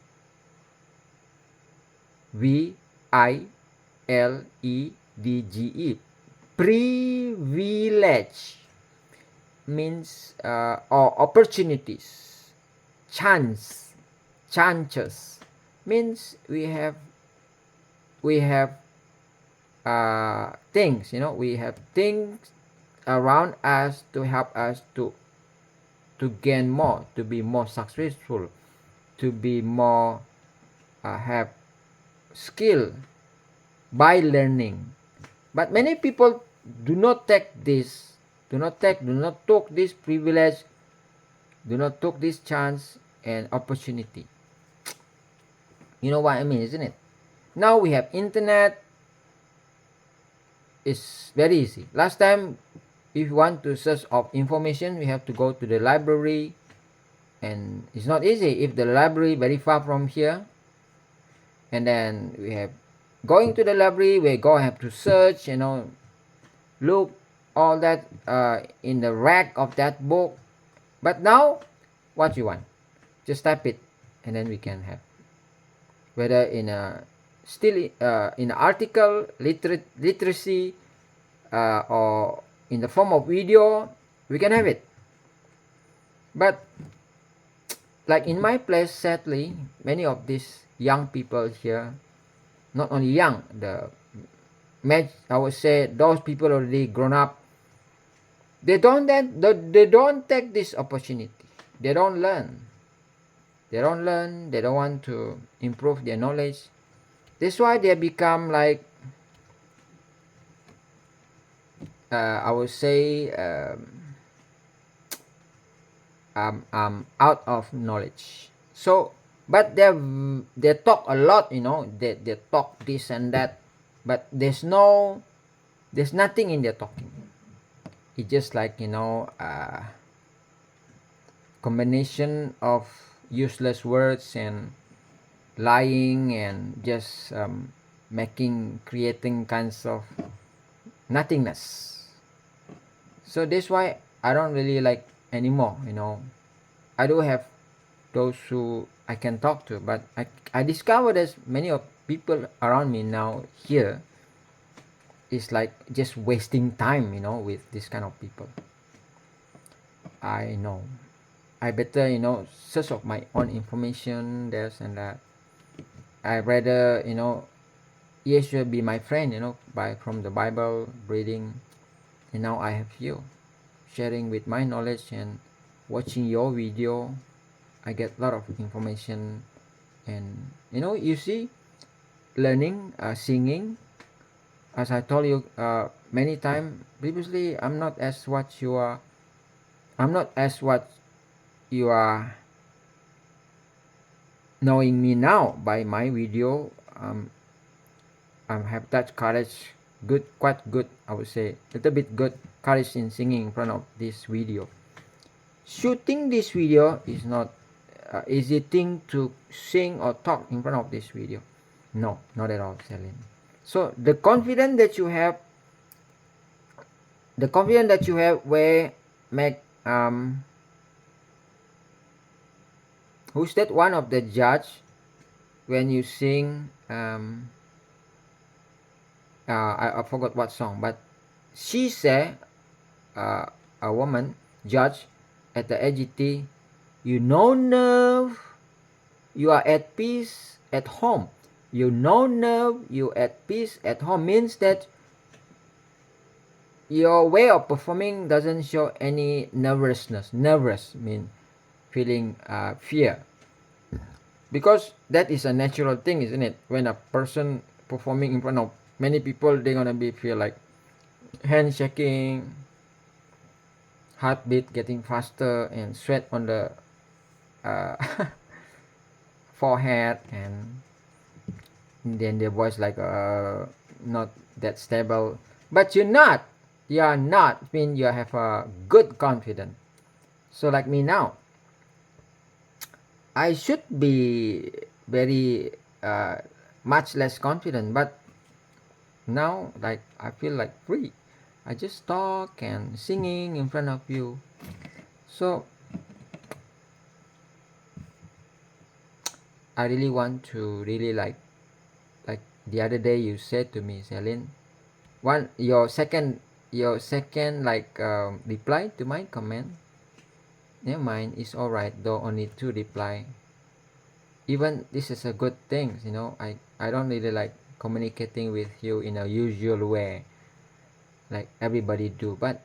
Privilege means or opportunities, chances means we have things, we have things around us to help us to gain more, to be more successful, to be more have skill by learning. But many people do not take this, do not take this privilege, do not take this chance and opportunity. You know what I mean, isn't it? Now we have internet. It's very easy. Last time, if you want to search of information, we have to go to the library, and it's not easy if the library very far from here. And then we have going to the library, we go have to search, look all that in the rack of that book. But now, what you want, just type it, and then we can have, whether in a still in an article, literacy, or in the form of video, we can have it. But like in my place, sadly, many of these young people here, not only young, I would say those people already grown up, they don't take this opportunity. They don't learn. They don't want to improve their knowledge. That's why they become like, I would say, out of knowledge. So, but they talk a lot, they talk this and that, but there's nothing in their talking. It's just like, combination of useless words and lying and just creating kinds of nothingness. So that's why I don't really like anymore. I do have those who I can talk to, but I discovered that many of people around me now here is like just wasting time, with this kind of people. I know I better, search of my own information, this and that. I rather, you should be my friend, from the Bible reading. And now I have you sharing with my knowledge and watching your video. I get a lot of information, and you see, learning, singing, as I told you many times previously, I'm not as what you are knowing me now by my video. I have that courage, quite good, I would say, a little bit good courage in singing in front of this video. Shooting this video is not easy thing to sing or talk in front of this video. No, not at all, Celine. So the confidence that you have where make who's that one of the judge when you sing, I forgot what song, but she said, a woman judge at the AGT, you no nerve, you are at peace at home. You no nerve, you at peace at home, means that your way of performing doesn't show any nervousness. Nervous mean feeling fear, because that is a natural thing, isn't it? When a person performing in front of many people, they're gonna feel like hand shaking, heartbeat getting faster, and sweat on the forehead, and then their voice like not that stable. But you are not, mean you have a good confidence. So like me now, I should be very much less confident, but now like I feel like free. I just talk and singing in front of you. So I really want to like the other day you said to me, Celine, your second like reply to my comment. Never mind, it's alright, though only 2 reply. Even this is a good thing, I don't really like communicating with you in a usual way like everybody do, but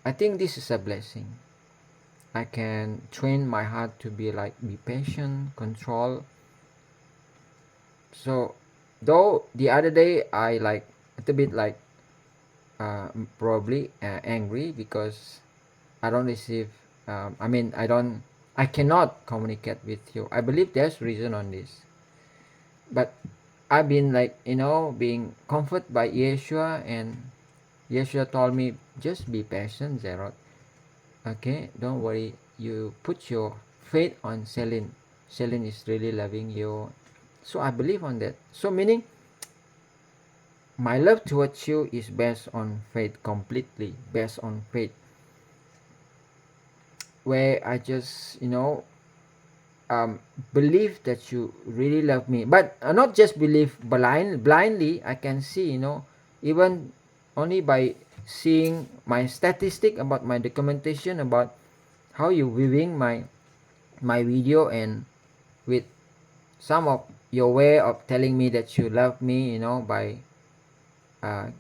I think this is a blessing. I can train my heart to be patient, control. So though the other day I like a little bit probably angry because I don't receive I cannot communicate with you. I believe there's reason on this, but I've been being comforted by Yeshua, and Yeshua told me just be patient, Zerot. Okay, don't worry. You put your faith on Celine. Celine is really loving you. So I believe on that. So meaning my love towards you is based on faith, completely based on faith. Where I just believe that you really love me, but not just believe blindly. I can see, even only by seeing my statistic about my documentation about how you viewing my video, and with some of your way of telling me that you love me, by uh,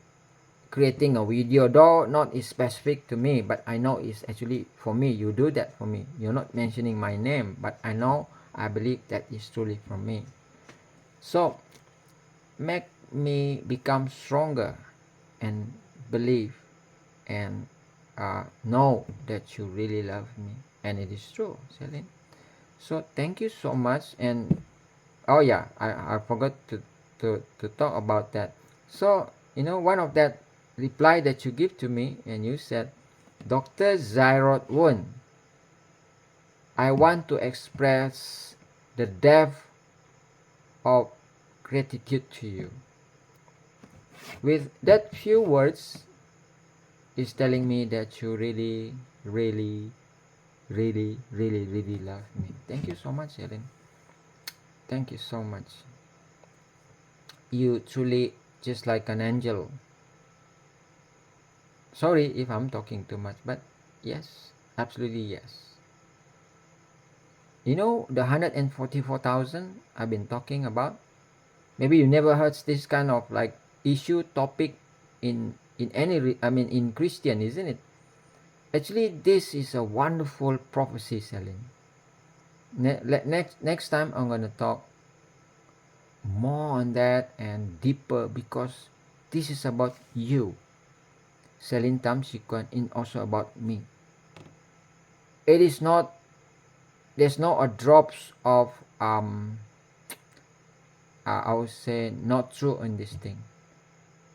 creating a video, though not is specific to me, but I know it's actually for me. You do that for me. You're not mentioning my name, but I believe that is truly from me. So make me become stronger and believe and know that you really love me, and it is true, Celine. So thank you so much. And oh yeah, I forgot to talk about that. So one of that reply that you give to me, and you said, Dr. Zyrot Won, I want to express the depth of gratitude to you. With that few words is telling me that you really, really, really, really, really love me. Thank you so much, Helen. Thank you so much. You truly just like an angel. Sorry if I'm talking too much, but yes, absolutely yes. You know the 144,000 I've been talking about? Maybe you never heard this kind of issue topic in in Christian, isn't it? Actually, this is a wonderful prophecy, Celine. Next time I'm gonna talk more on that and deeper, because this is about you, Celine Tamsikwan, and also about me. It is not. There's no a drops of I would say not true in this thing.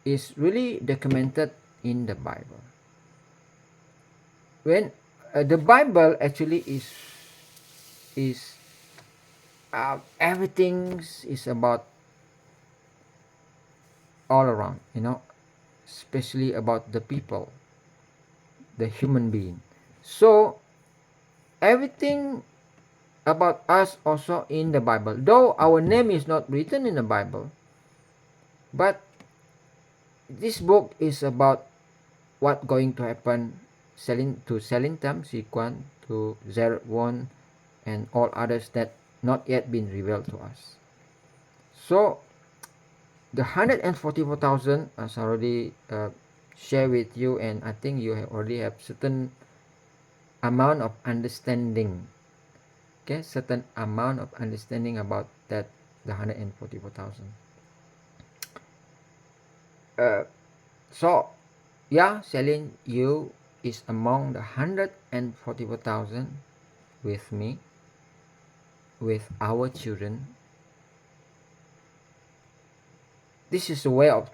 It's really documented in the Bible. When the Bible actually is everything is about all around, especially about the people, the human being. So everything about us also in the Bible, though our name is not written in the Bible, but this book is about what going to happen to Celine Tam-Sikwan, to Zerwon, and all others that not yet been revealed to us. So the 144,000 as I already share with you, and I think you already have certain amount of understanding. Okay, certain amount of understanding about that, the 144,000. So yeah, Celine, you is among the 144,000 with me, with our children. This is a way of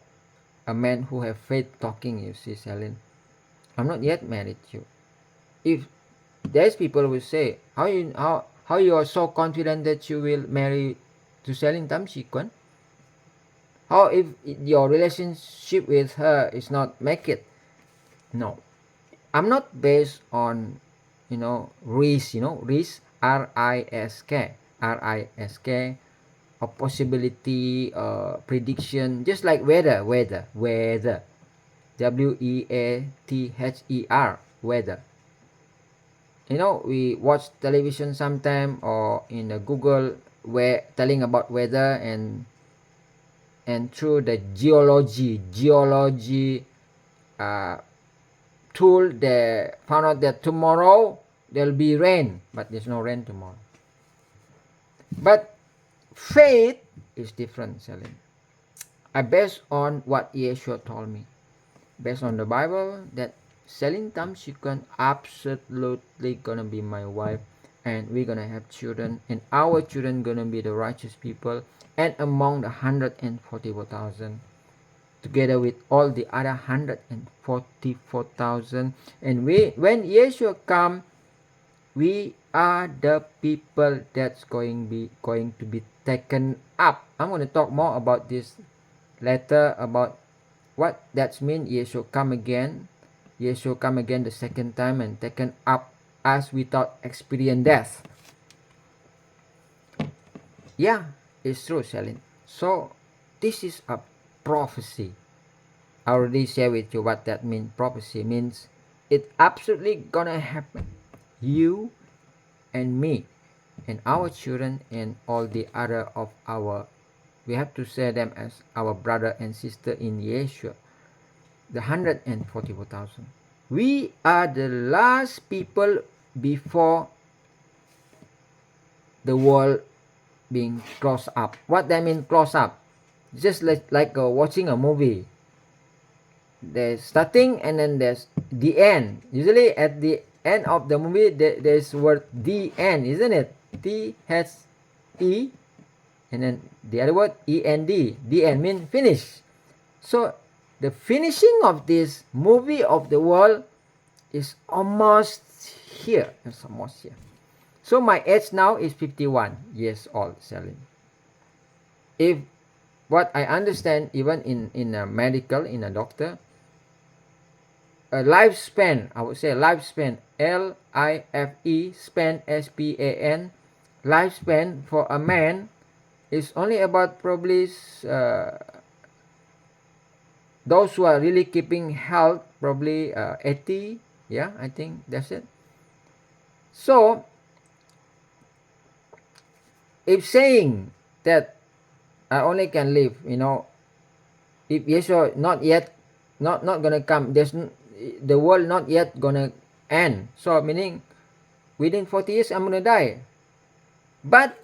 a man who have faith talking, you see, Celine. I'm not yet married to you. If there's people who say, how you are so confident that you will marry to Celine Tamsikwan? How if your relationship with her is not make it? No. I'm not based on, risk, risk, R-I-S-K, R-I-S-K, a possibility, prediction, just like weather, W-E-A-T-H-E-R, weather. We watch television sometime, or in Google, where telling about weather, and and through the geology tool, they found out that tomorrow there'll be rain, but there's no rain tomorrow. But faith is different, Celine. I based on what Yeshua told me, based on the Bible, that Celine Tam, she can absolutely gonna be my wife, and we're gonna have children, and our children gonna be the righteous people, and among the 144,000, together with all the other 144,000, and when Yeshua come, we are the people that's going to be taken up. I'm going to talk more about this later, about what that means. Yeshua come again the second time and taken up us without experience death. Yeah, it's true, Celine. So this is a prophecy. I already share with you what that means. Prophecy means it absolutely gonna happen. You and me and our children and all the other of our, we have to say them as our brother and sister in Yeshua, the 144,000. We are the last people before the world being closed up. What that means, close up? Just like watching a movie. There's starting and then there's the end. Usually at the end of the movie, there's word the end, isn't it? T-H-E, and then the other word E-N-D. The end means finish. So the finishing of this movie of the world is almost here. It's almost here. So my age now is 51 years old, Celine. If what I understand, even in a medical, in a doctor, a lifespan, I would say lifespan, L-I-F-E, span, S-P-A-N, lifespan for a man is only about probably those who are really keeping health, probably 80. Yeah, I think that's it. So if saying that I only can live, if Yeshua not gonna come, the world not yet gonna end. So meaning within 40 years I'm gonna die. But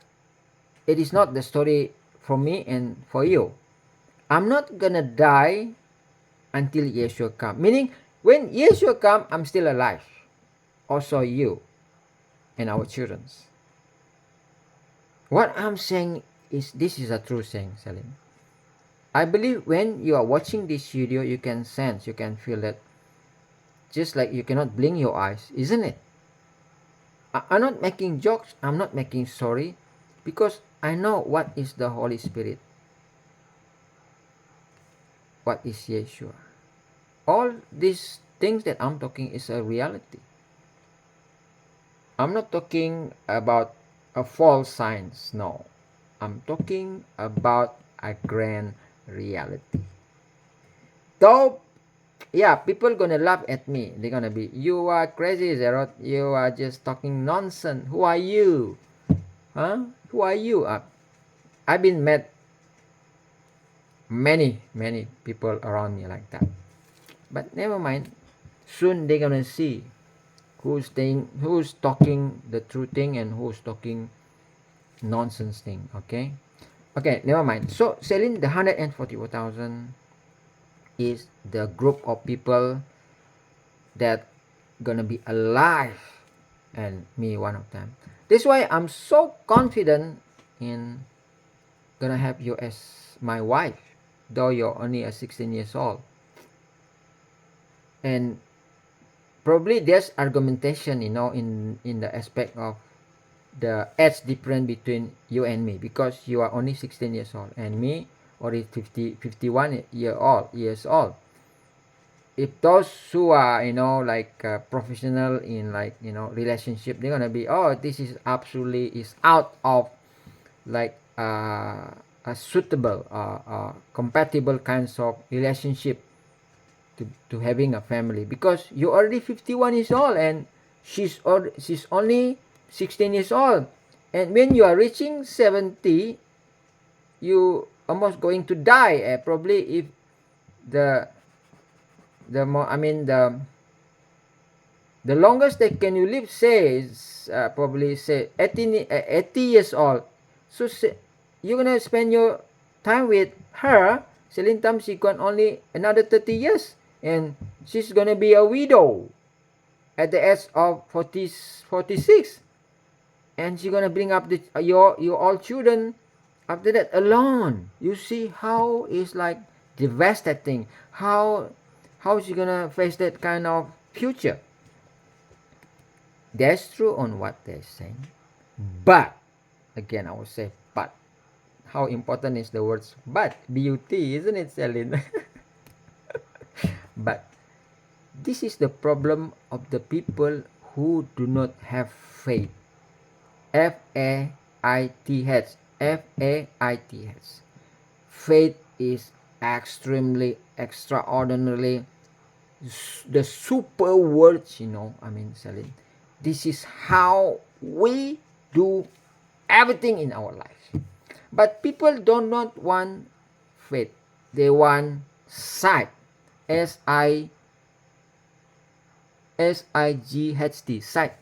it is not the story for me and for you. I'm not gonna die until Yeshua come. Meaning when Yeshua come, I'm still alive. Also you and our children. What I'm saying is, this is a true saying, Celine. I believe when you are watching this video, you can sense, you can feel that, just like you cannot blink your eyes, isn't it? I'm not making jokes, I'm not making sorry, because I know what is the Holy Spirit. What is Yeshua? All these things that I'm talking is a reality. I'm not talking about a false science, no. I'm talking about a grand reality. Though, yeah, people gonna laugh at me. They're gonna be, you are crazy, Zerot. You are just talking nonsense. Who are you? Huh? Who are you? I've been met many people around me like that. But never mind. Soon they're gonna see who's talking the true thing and who's talking nonsense thing. Okay, never mind. So Celine, the 144,000 is the group of people that gonna be alive, and me one of them. That's why I'm so confident in gonna have you as my wife, though you're only a 16 years old. And probably there's argumentation, in the aspect of the age difference between you and me, because you are only 16 years old and me already 51 years old. If those who are like professional in relationship, they're gonna be, oh, this is absolutely is out of like a suitable compatible kinds of relationship to having a family, because you're already 51 years old and she's only 16 years old. And when you are reaching 70, you almost going to die. Probably if the more, I mean the longest that can you live, say, is probably say 80 years old. So say, you're gonna spend your time with her, Celine Tamsikon, only another 30 years, and she's gonna be a widow at the age of 46, and she's gonna bring up your all children after that alone. You see how it's like devastating. How she gonna face that kind of future? That's true on what they're saying, but again I will say but. How important is the words but? Beauty, isn't it, Celine? But this is the problem of the people who do not have faith. Faith. Faith. Faith is extremely, extraordinarily the super words, I mean, Celine. This is how we do everything in our life. But people do not want faith. They want sight. SIGHT, sight.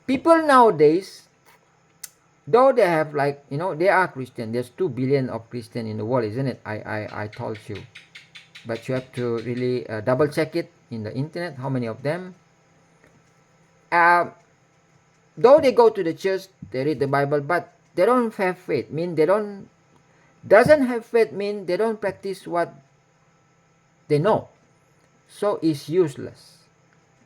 People nowadays, though they have they are Christian. There's 2 billion of Christian in the world, isn't it? I told you. But you have to really double check it in the internet, how many of them. Though they go to the church, they read the Bible, but they don't have faith. Mean they doesn't have faith mean they don't practice what they know. So it's useless.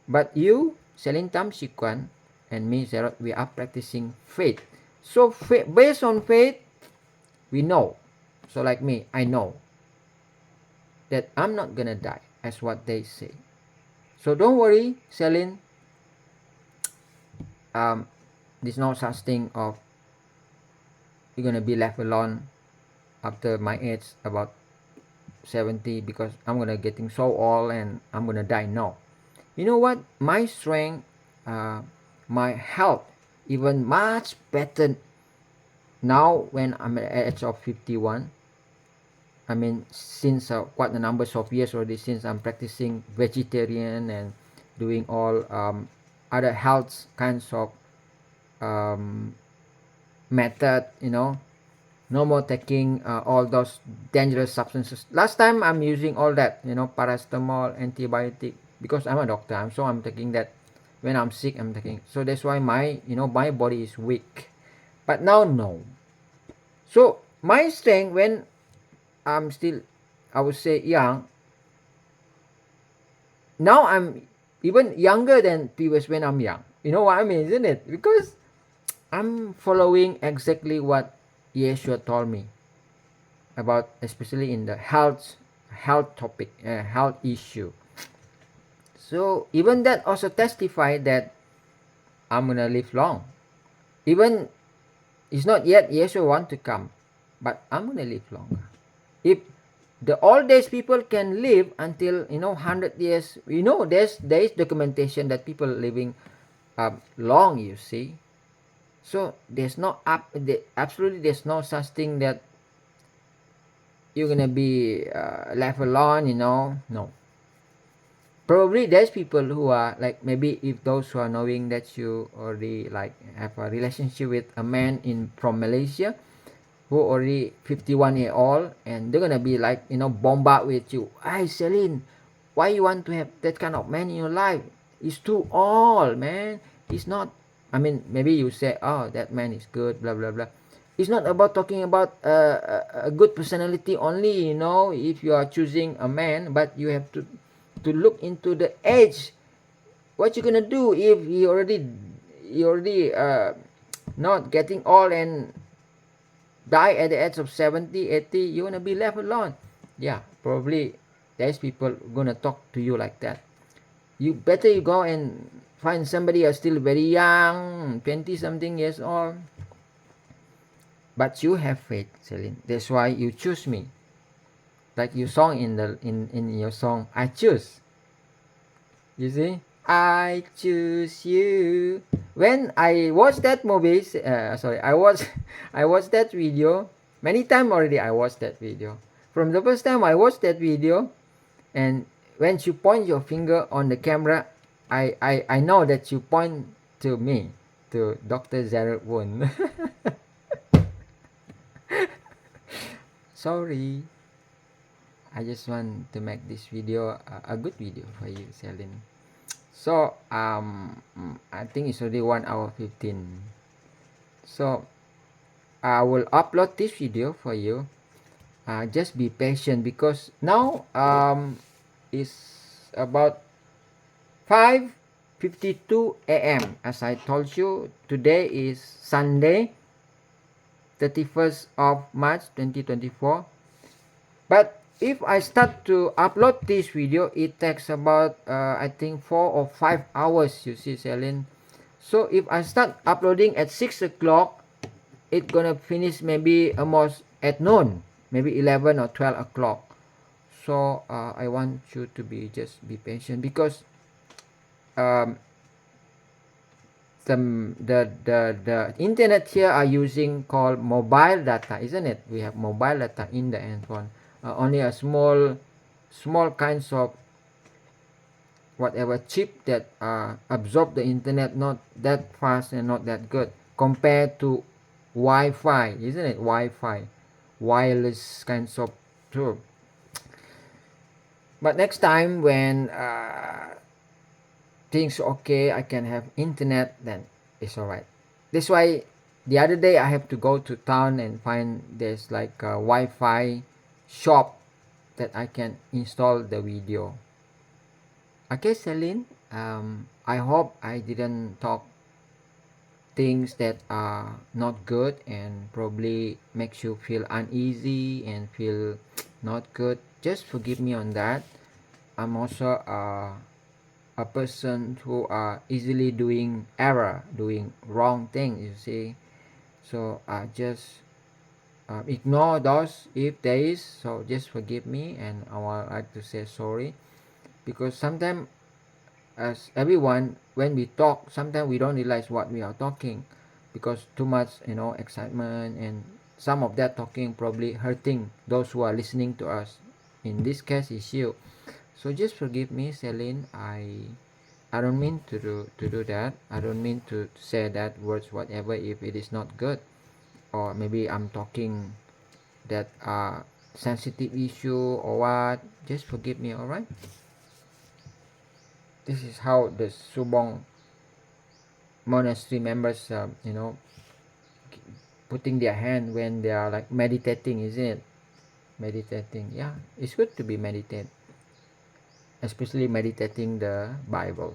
But you, Celine Tamsikwan, and me, Zerot, we are practicing faith. So based on faith, we know. So like me, I know that I'm not gonna die, as what they say. So don't worry, Celine. There's no such thing of you're gonna be left alone after my age, about 70, because I'm gonna getting so old and I'm gonna die. No. You know what? My strength, my health, even much better now when I'm at the age of 51. I mean, since quite a number of years already, since I'm practicing vegetarian and doing all other health kinds of method, no more taking all those dangerous substances. Last time I'm using all that, paracetamol, antibiotic, because I'm a doctor. So I'm taking that when I'm sick. I'm taking. So that's why my body is weak. But now no. So my strength when I'm still, I would say, young. Now I'm even younger than previous when I'm young. You know what I mean, isn't it? Because I'm following exactly what Yeshua told me about, especially in the health topic, health issue. So even that also testify that I'm gonna live long. Even it's not yet Yeshua want to come, but I'm gonna live longer. If the old days people can live until 100 years, there is documentation that people living long. You see. So there's absolutely there's no such thing that you're gonna be left alone. No. Probably there's people who are like, maybe if those who are knowing that you already like have a relationship with a man from Malaysia who already 51-year old, and they're gonna be like bombard with you. Hey Celine, why you want to have that kind of man in your life? It's too old, man. It's not. I mean, maybe you say, oh, that man is good, blah blah blah. It's not about talking about a good personality only. If you are choosing a man, but you have to look into the age. What you gonna do if he already not getting old and die at the age of 70, 80? You're gonna be left alone. Yeah, probably there's people gonna talk to you like that. You better you go and find somebody who's still very young, 20 something years old. But you have faith, Celine. That's why you choose me. Like you song in your song, I choose. You see? I choose you. When I watched that movie, I watched that video. Many time already I watched that video. From the first time I watched that video, and when you point your finger on the camera, I know that you point to me, to Dr. Jared Woon. Sorry. I just want to make this video a good video for you, Celine. So I think it's already 1 hour 15. So I will upload this video for you. Just be patient because now it's about 5:52 a.m. As I told you, today is Sunday, 31st of March 2024. But if I start to upload this video, it takes about I think 4 or 5 hours, you see, Celine. So if I start uploading at 6 o'clock, it's gonna finish maybe almost at noon, maybe 11 or 12 o'clock. So I want you to just be patient because um, the internet here are using called mobile data, isn't it? We have mobile data in the handphone. Only a small kinds of whatever chip that absorb the internet, not that fast and not that good compared to Wi-Fi, isn't it? Wi-Fi, wireless kinds of tool. But next time when things okay, I can have internet, then it's alright. That's why the other day I have to go to town and find there's like a Wi-Fi shop that I can install the video. Okay, Celine, I hope I didn't talk things that are not good and probably makes you feel uneasy and feel not good. Just forgive me on that. I'm also a person who are easily doing error, doing wrong things, you see. So I just ignore those if there is. So just forgive me, and I would like to say sorry because sometimes as everyone, when we talk, sometimes we don't realize what we are talking because too much, excitement, and some of that talking probably hurting those who are listening to us. In this case, is you. So just forgive me, Celine. I don't mean to do that. I don't mean to say that words whatever if it is not good, or maybe I'm talking that sensitive issue or what. Just forgive me, alright? This is how the Subong monastery members, putting their hand when they are like meditating, isn't it? Meditating, yeah, it's good to be meditate, especially meditating the Bible.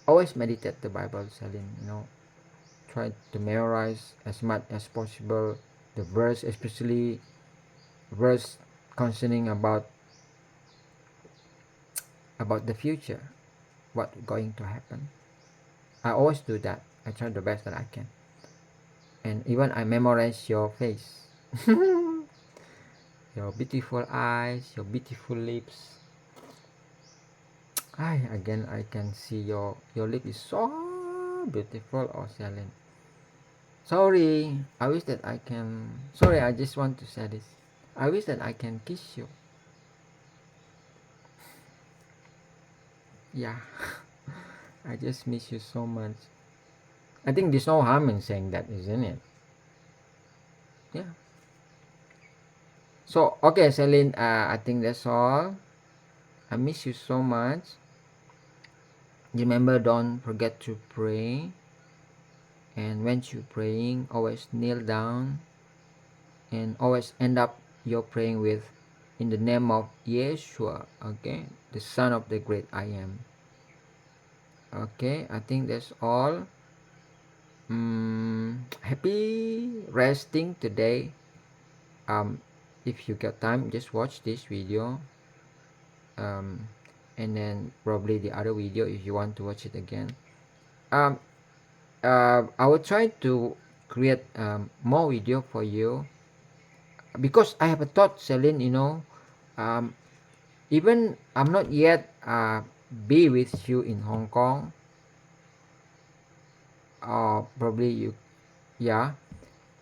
Always meditate the Bible, Celine. Try to memorize as much as possible the verse, especially verse concerning about the future, what going to happen. I always do that. I try the best that I can, and even I memorize your face. Your beautiful eyes, your beautiful lips. Again, I can see your lip is so beautiful, oh Celine. Sorry, I wish that I can. Sorry, I just want to say this. I wish that I can kiss you. Yeah, I just miss you so much. I think there's no harm in saying that, isn't it? Yeah. So, okay, Celine, I think that's all. I miss you so much. Remember, don't forget to pray. And when you're praying, always kneel down and always end up your praying with in the name of Yeshua, okay, the Son of the great I am. Okay, I think that's all. Happy resting today. If you got time, just watch this video, and then probably the other video if you want to watch it again. I will try to create more video for you because I have a thought, Celine. Even I'm not yet be with you in Hong Kong, or probably you, yeah.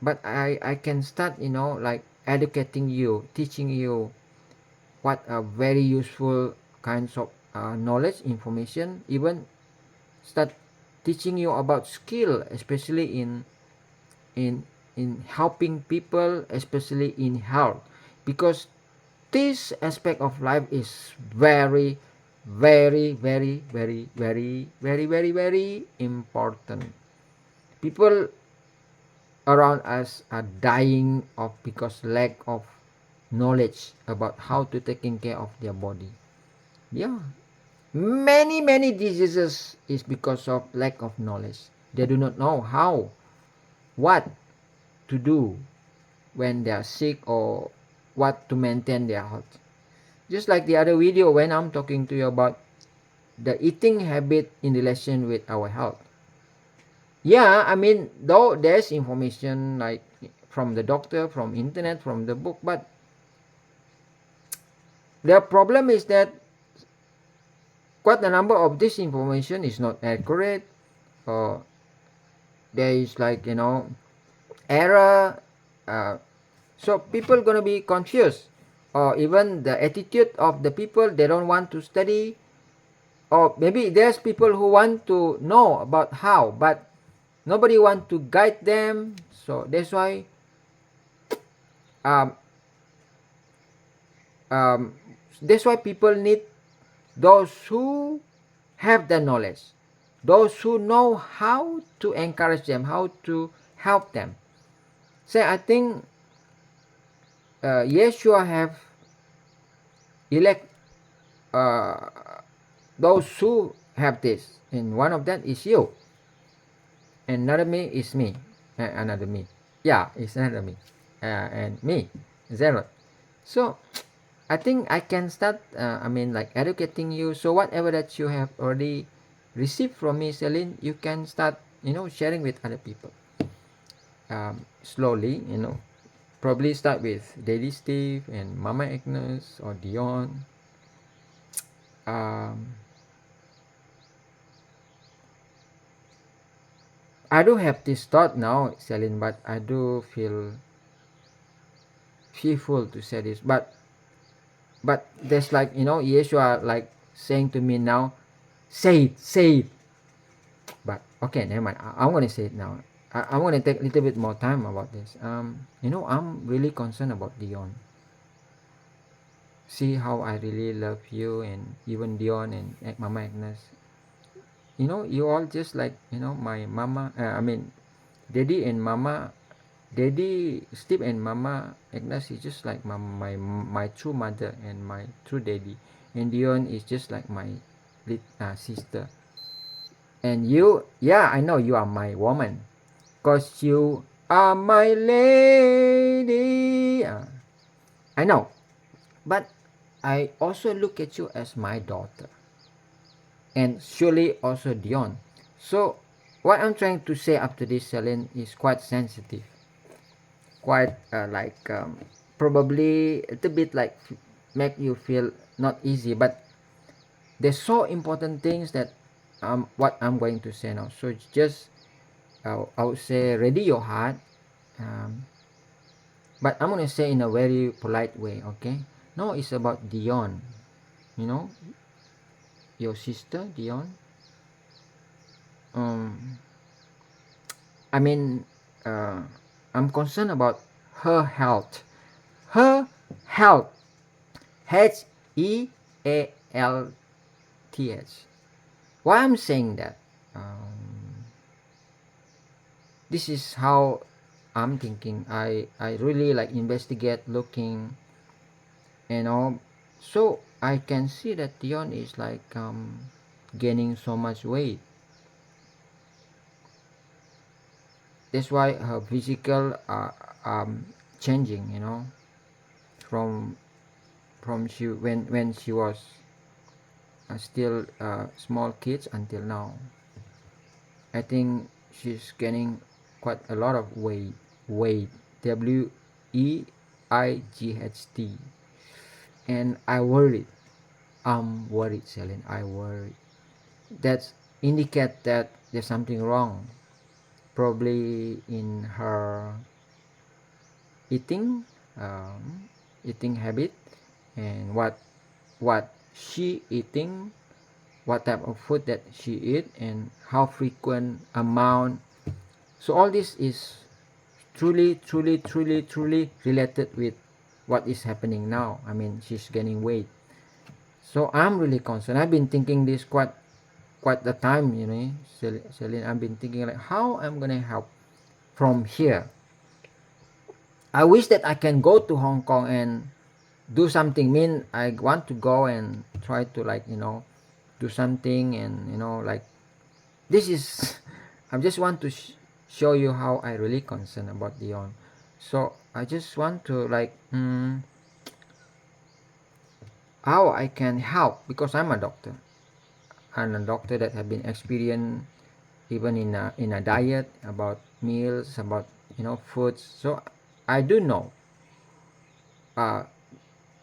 But I can start, like educating you, teaching you what are very useful kinds of knowledge, information, even start teaching you about skill, especially in in helping people, especially in health, because this aspect of life is very very important. People around us are dying of because lack of knowledge about how to taking care of their body. Yeah, many diseases is because of lack of knowledge. They do not know how, what to do when they are sick, or what to maintain their health. Just like the other video when I'm talking to you about the eating habit in relation with our health. Yeah, I mean, though there's information like from the doctor, from internet, from the book, but the problem is that quite a number of this information is not accurate, or there is like, error. So people gonna be confused, or even the attitude of the people, they don't want to study, or maybe there's people who want to know about how, but nobody want to guide them. So that's why um, um, people need those who have the knowledge, those who know how to encourage them, how to help them. Say, I think Yeshua have elect uh, those who have this, and one of them is you, another me is me, another me. Yeah, it's another me, and me, zero. So I think I can start. I mean, like educating you. So whatever that you have already received from me, Celine, you can start, sharing with other people. Slowly, probably start with Daddy Steve and Mama Agnes or Dion. Um, I do have this thought now, Celine, but I do feel fearful to say this. But there's like, Yeshua like saying to me now, say it. But okay, never mind. I'm gonna say it now. I'm gonna take a little bit more time about this. I'm really concerned about Dion. See how I really love you, and even Dion and Mama Agnes. You all just like, my mama. I mean, Daddy and Mama. Daddy Steve and Mama Agnes is just like my true mother and my true daddy, and Dion is just like my sister. And you, yeah, I know you are my woman, cause you are my lady. I know, but I also look at you as my daughter, and surely also Dion. So what I'm trying to say after this, Celine, is quite sensitive, quite probably a little bit like make you feel not easy, but there's so important things that what I'm going to say now. So just I would say ready your heart, um, but I'm gonna say in a very polite way, okay? No, it's about Dion, you know, your sister Dion. Um, I mean, uh, I'm concerned about her health. Her health. Health. Why I'm saying that? This is how I'm thinking. I really like investigate, looking, so I can see that Dion is like gaining so much weight. That's why her physical are changing. From she when she was still small kids until now. I think she's gaining quite a lot of weight. Weight. WEIGHT. And I worried. I'm worried, Celine. I worried. That indicate that there's something wrong. Probably in her eating. eating habit, and what she eating, what type of food that she eat, and how frequent amount. So all this is truly related with what is happening now. I mean, she's gaining weight. So I'm really concerned. I've been thinking this quite the time, Celine. I've been thinking like how I'm gonna help from here. I wish that I can go to Hong Kong and do something. Mean I want to go and try to like do something, and like this is I just want to show you how I really concerned about Dion. So I just want to like how I can help, because I'm a doctor. I'm a doctor that have been experienced even in a diet, about meals, about foods. So I do know, uh,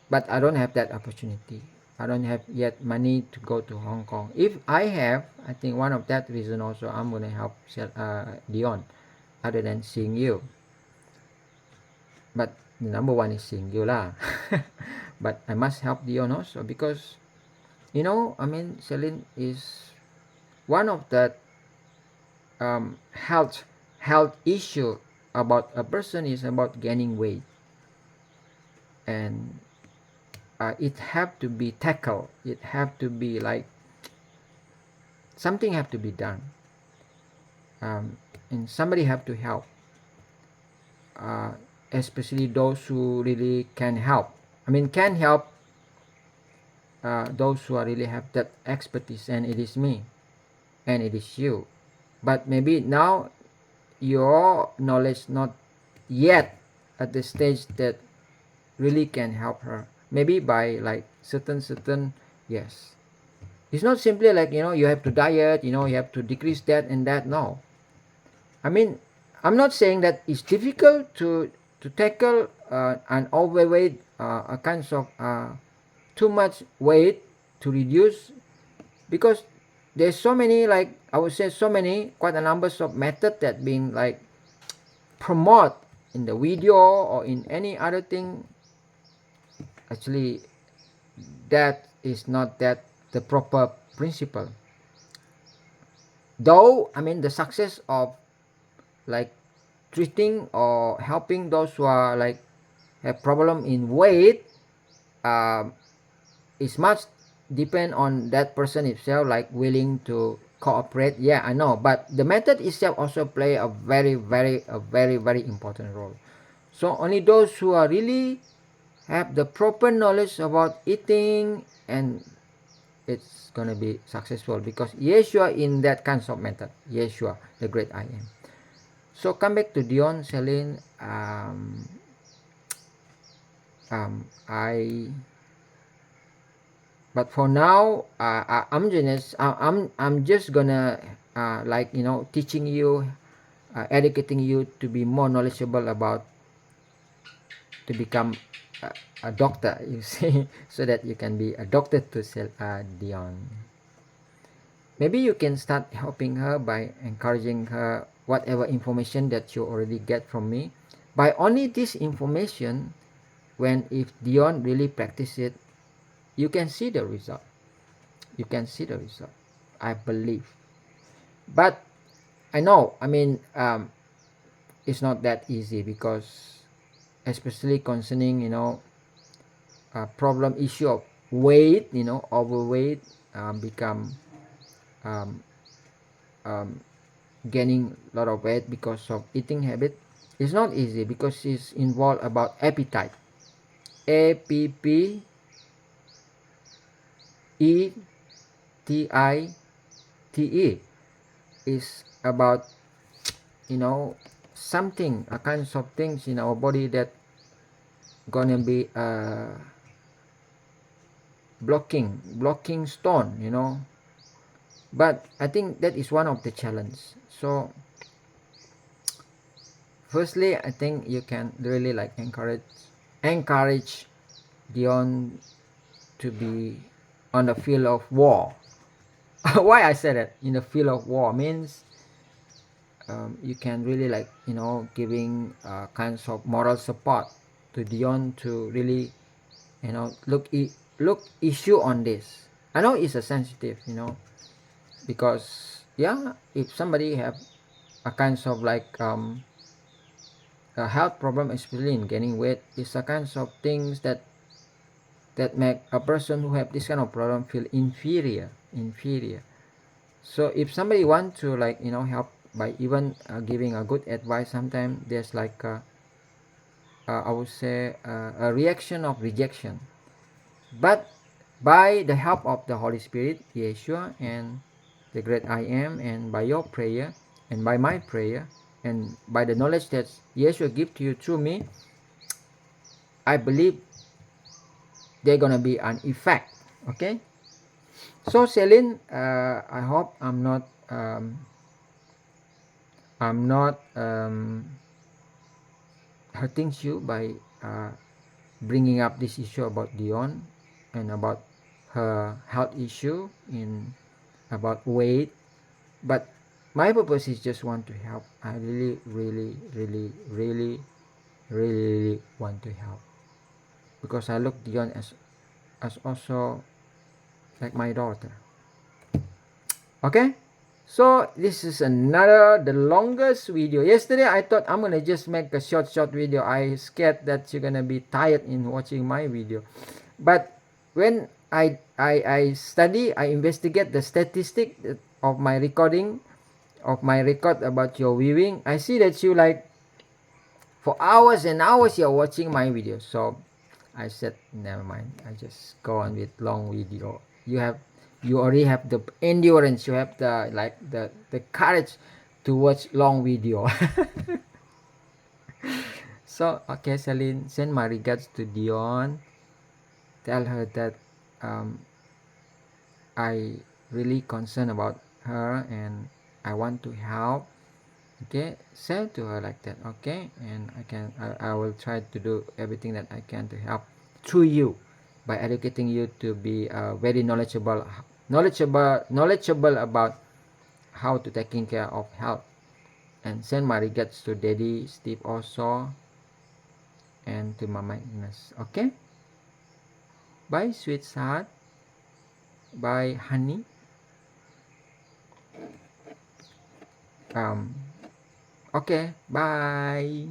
but I don't have that opportunity. I don't have yet money to go to Hong Kong. If I have, I think one of that reason also I'm gonna help Dion, other than seeing you. But the number one is seeing you lah. But I must help Dion also, because I mean, Celine is one of the health issue about a person is about gaining weight, and it have to be tackled. It have to be like something have to be done, and somebody have to help, uh, especially those who really can help. I mean, can help those who are really have that expertise, and it is me, and it is you. But maybe now your knowledge not yet at the stage that really can help her. Maybe by like certain, yes. It's not simply like you have to diet, you have to decrease that and that. No, I mean, I'm not saying that it's difficult to tackle an overweight, a kinds of too much weight to reduce, because there's so many, like I would say, so many, quite a numbers of methods that being like promote in the video or in any other thing. Actually, that is not that the proper principle. Though I mean, the success of like treating or helping those who are like have problem in weight, um, is much depend on that person itself, like willing to cooperate. Yeah, I know, but the method itself also play a very important role. So only those who are really have the proper knowledge about eating, and it's gonna be successful, because Yeshua in that kinds of method. Yeshua, the great I am. So come back to Dion, Celine. I But for now, I'm just gonna like teaching you, educating you to be more knowledgeable about to become a doctor. You see, so that you can be a doctor to sell Dion. Maybe you can start helping her by encouraging her whatever information that you already get from me. By only this information, when if Dion really practice it, you can see the result. You can see the result, I believe. But I know, I mean, it's not that easy, because especially concerning problem issue of weight, overweight, become um, um, gaining a lot of weight because of eating habit. It's not easy, because it's involved about appetite. APPETITE is about something, a kinds of things in our body that gonna be blocking stone, but I think that is one of the challenge. So firstly, I think you can really like encourage Dion to be on the field of war. Why I said it in the field of war means, you can really like giving kinds of moral support, to Dion to really, look issue on this. I know it's a sensitive, because yeah, if somebody have a kinds of like a health problem, especially in gaining weight, is a kinds of things that make a person who have this kind of problem feel inferior. So if somebody want to like help by even giving a good advice, sometimes there's like I would say a reaction of rejection. But by the help of the Holy Spirit, Yeshua, and the great I am, and by your prayer, and by my prayer, and by the knowledge that Yeshua give to you through me, I believe they're gonna be an effect. Okay. So Celine, I hope I'm not hurting you by bringing up this issue about Dion and about her health issue in about weight. But my purpose is just want to help. I really, really, really, really, really want to help, because I look Dion as also like my daughter. Okay. So this is the longest video. Yesterday I thought I'm gonna just make a short video. I scared that you're gonna be tired in watching my video. But when I study, I investigate the statistic of my recording, of my record about your viewing, I see that you like for hours and hours you're watching my videos. So I said, never mind. I just go on with long video. You already have the endurance. You have the courage to watch long video. So okay, Celine, send my regards to Dion. Tell her that I really concerned about her and I want to help. Okay, say to her like that. Okay, and I will try to do everything that I can to help through you by educating you to be very knowledgeable about how to taking care of health. And send my regards to Daddy Steve also, and to Mama Ines. Okay, bye sweetheart, bye honey. um okay, bye.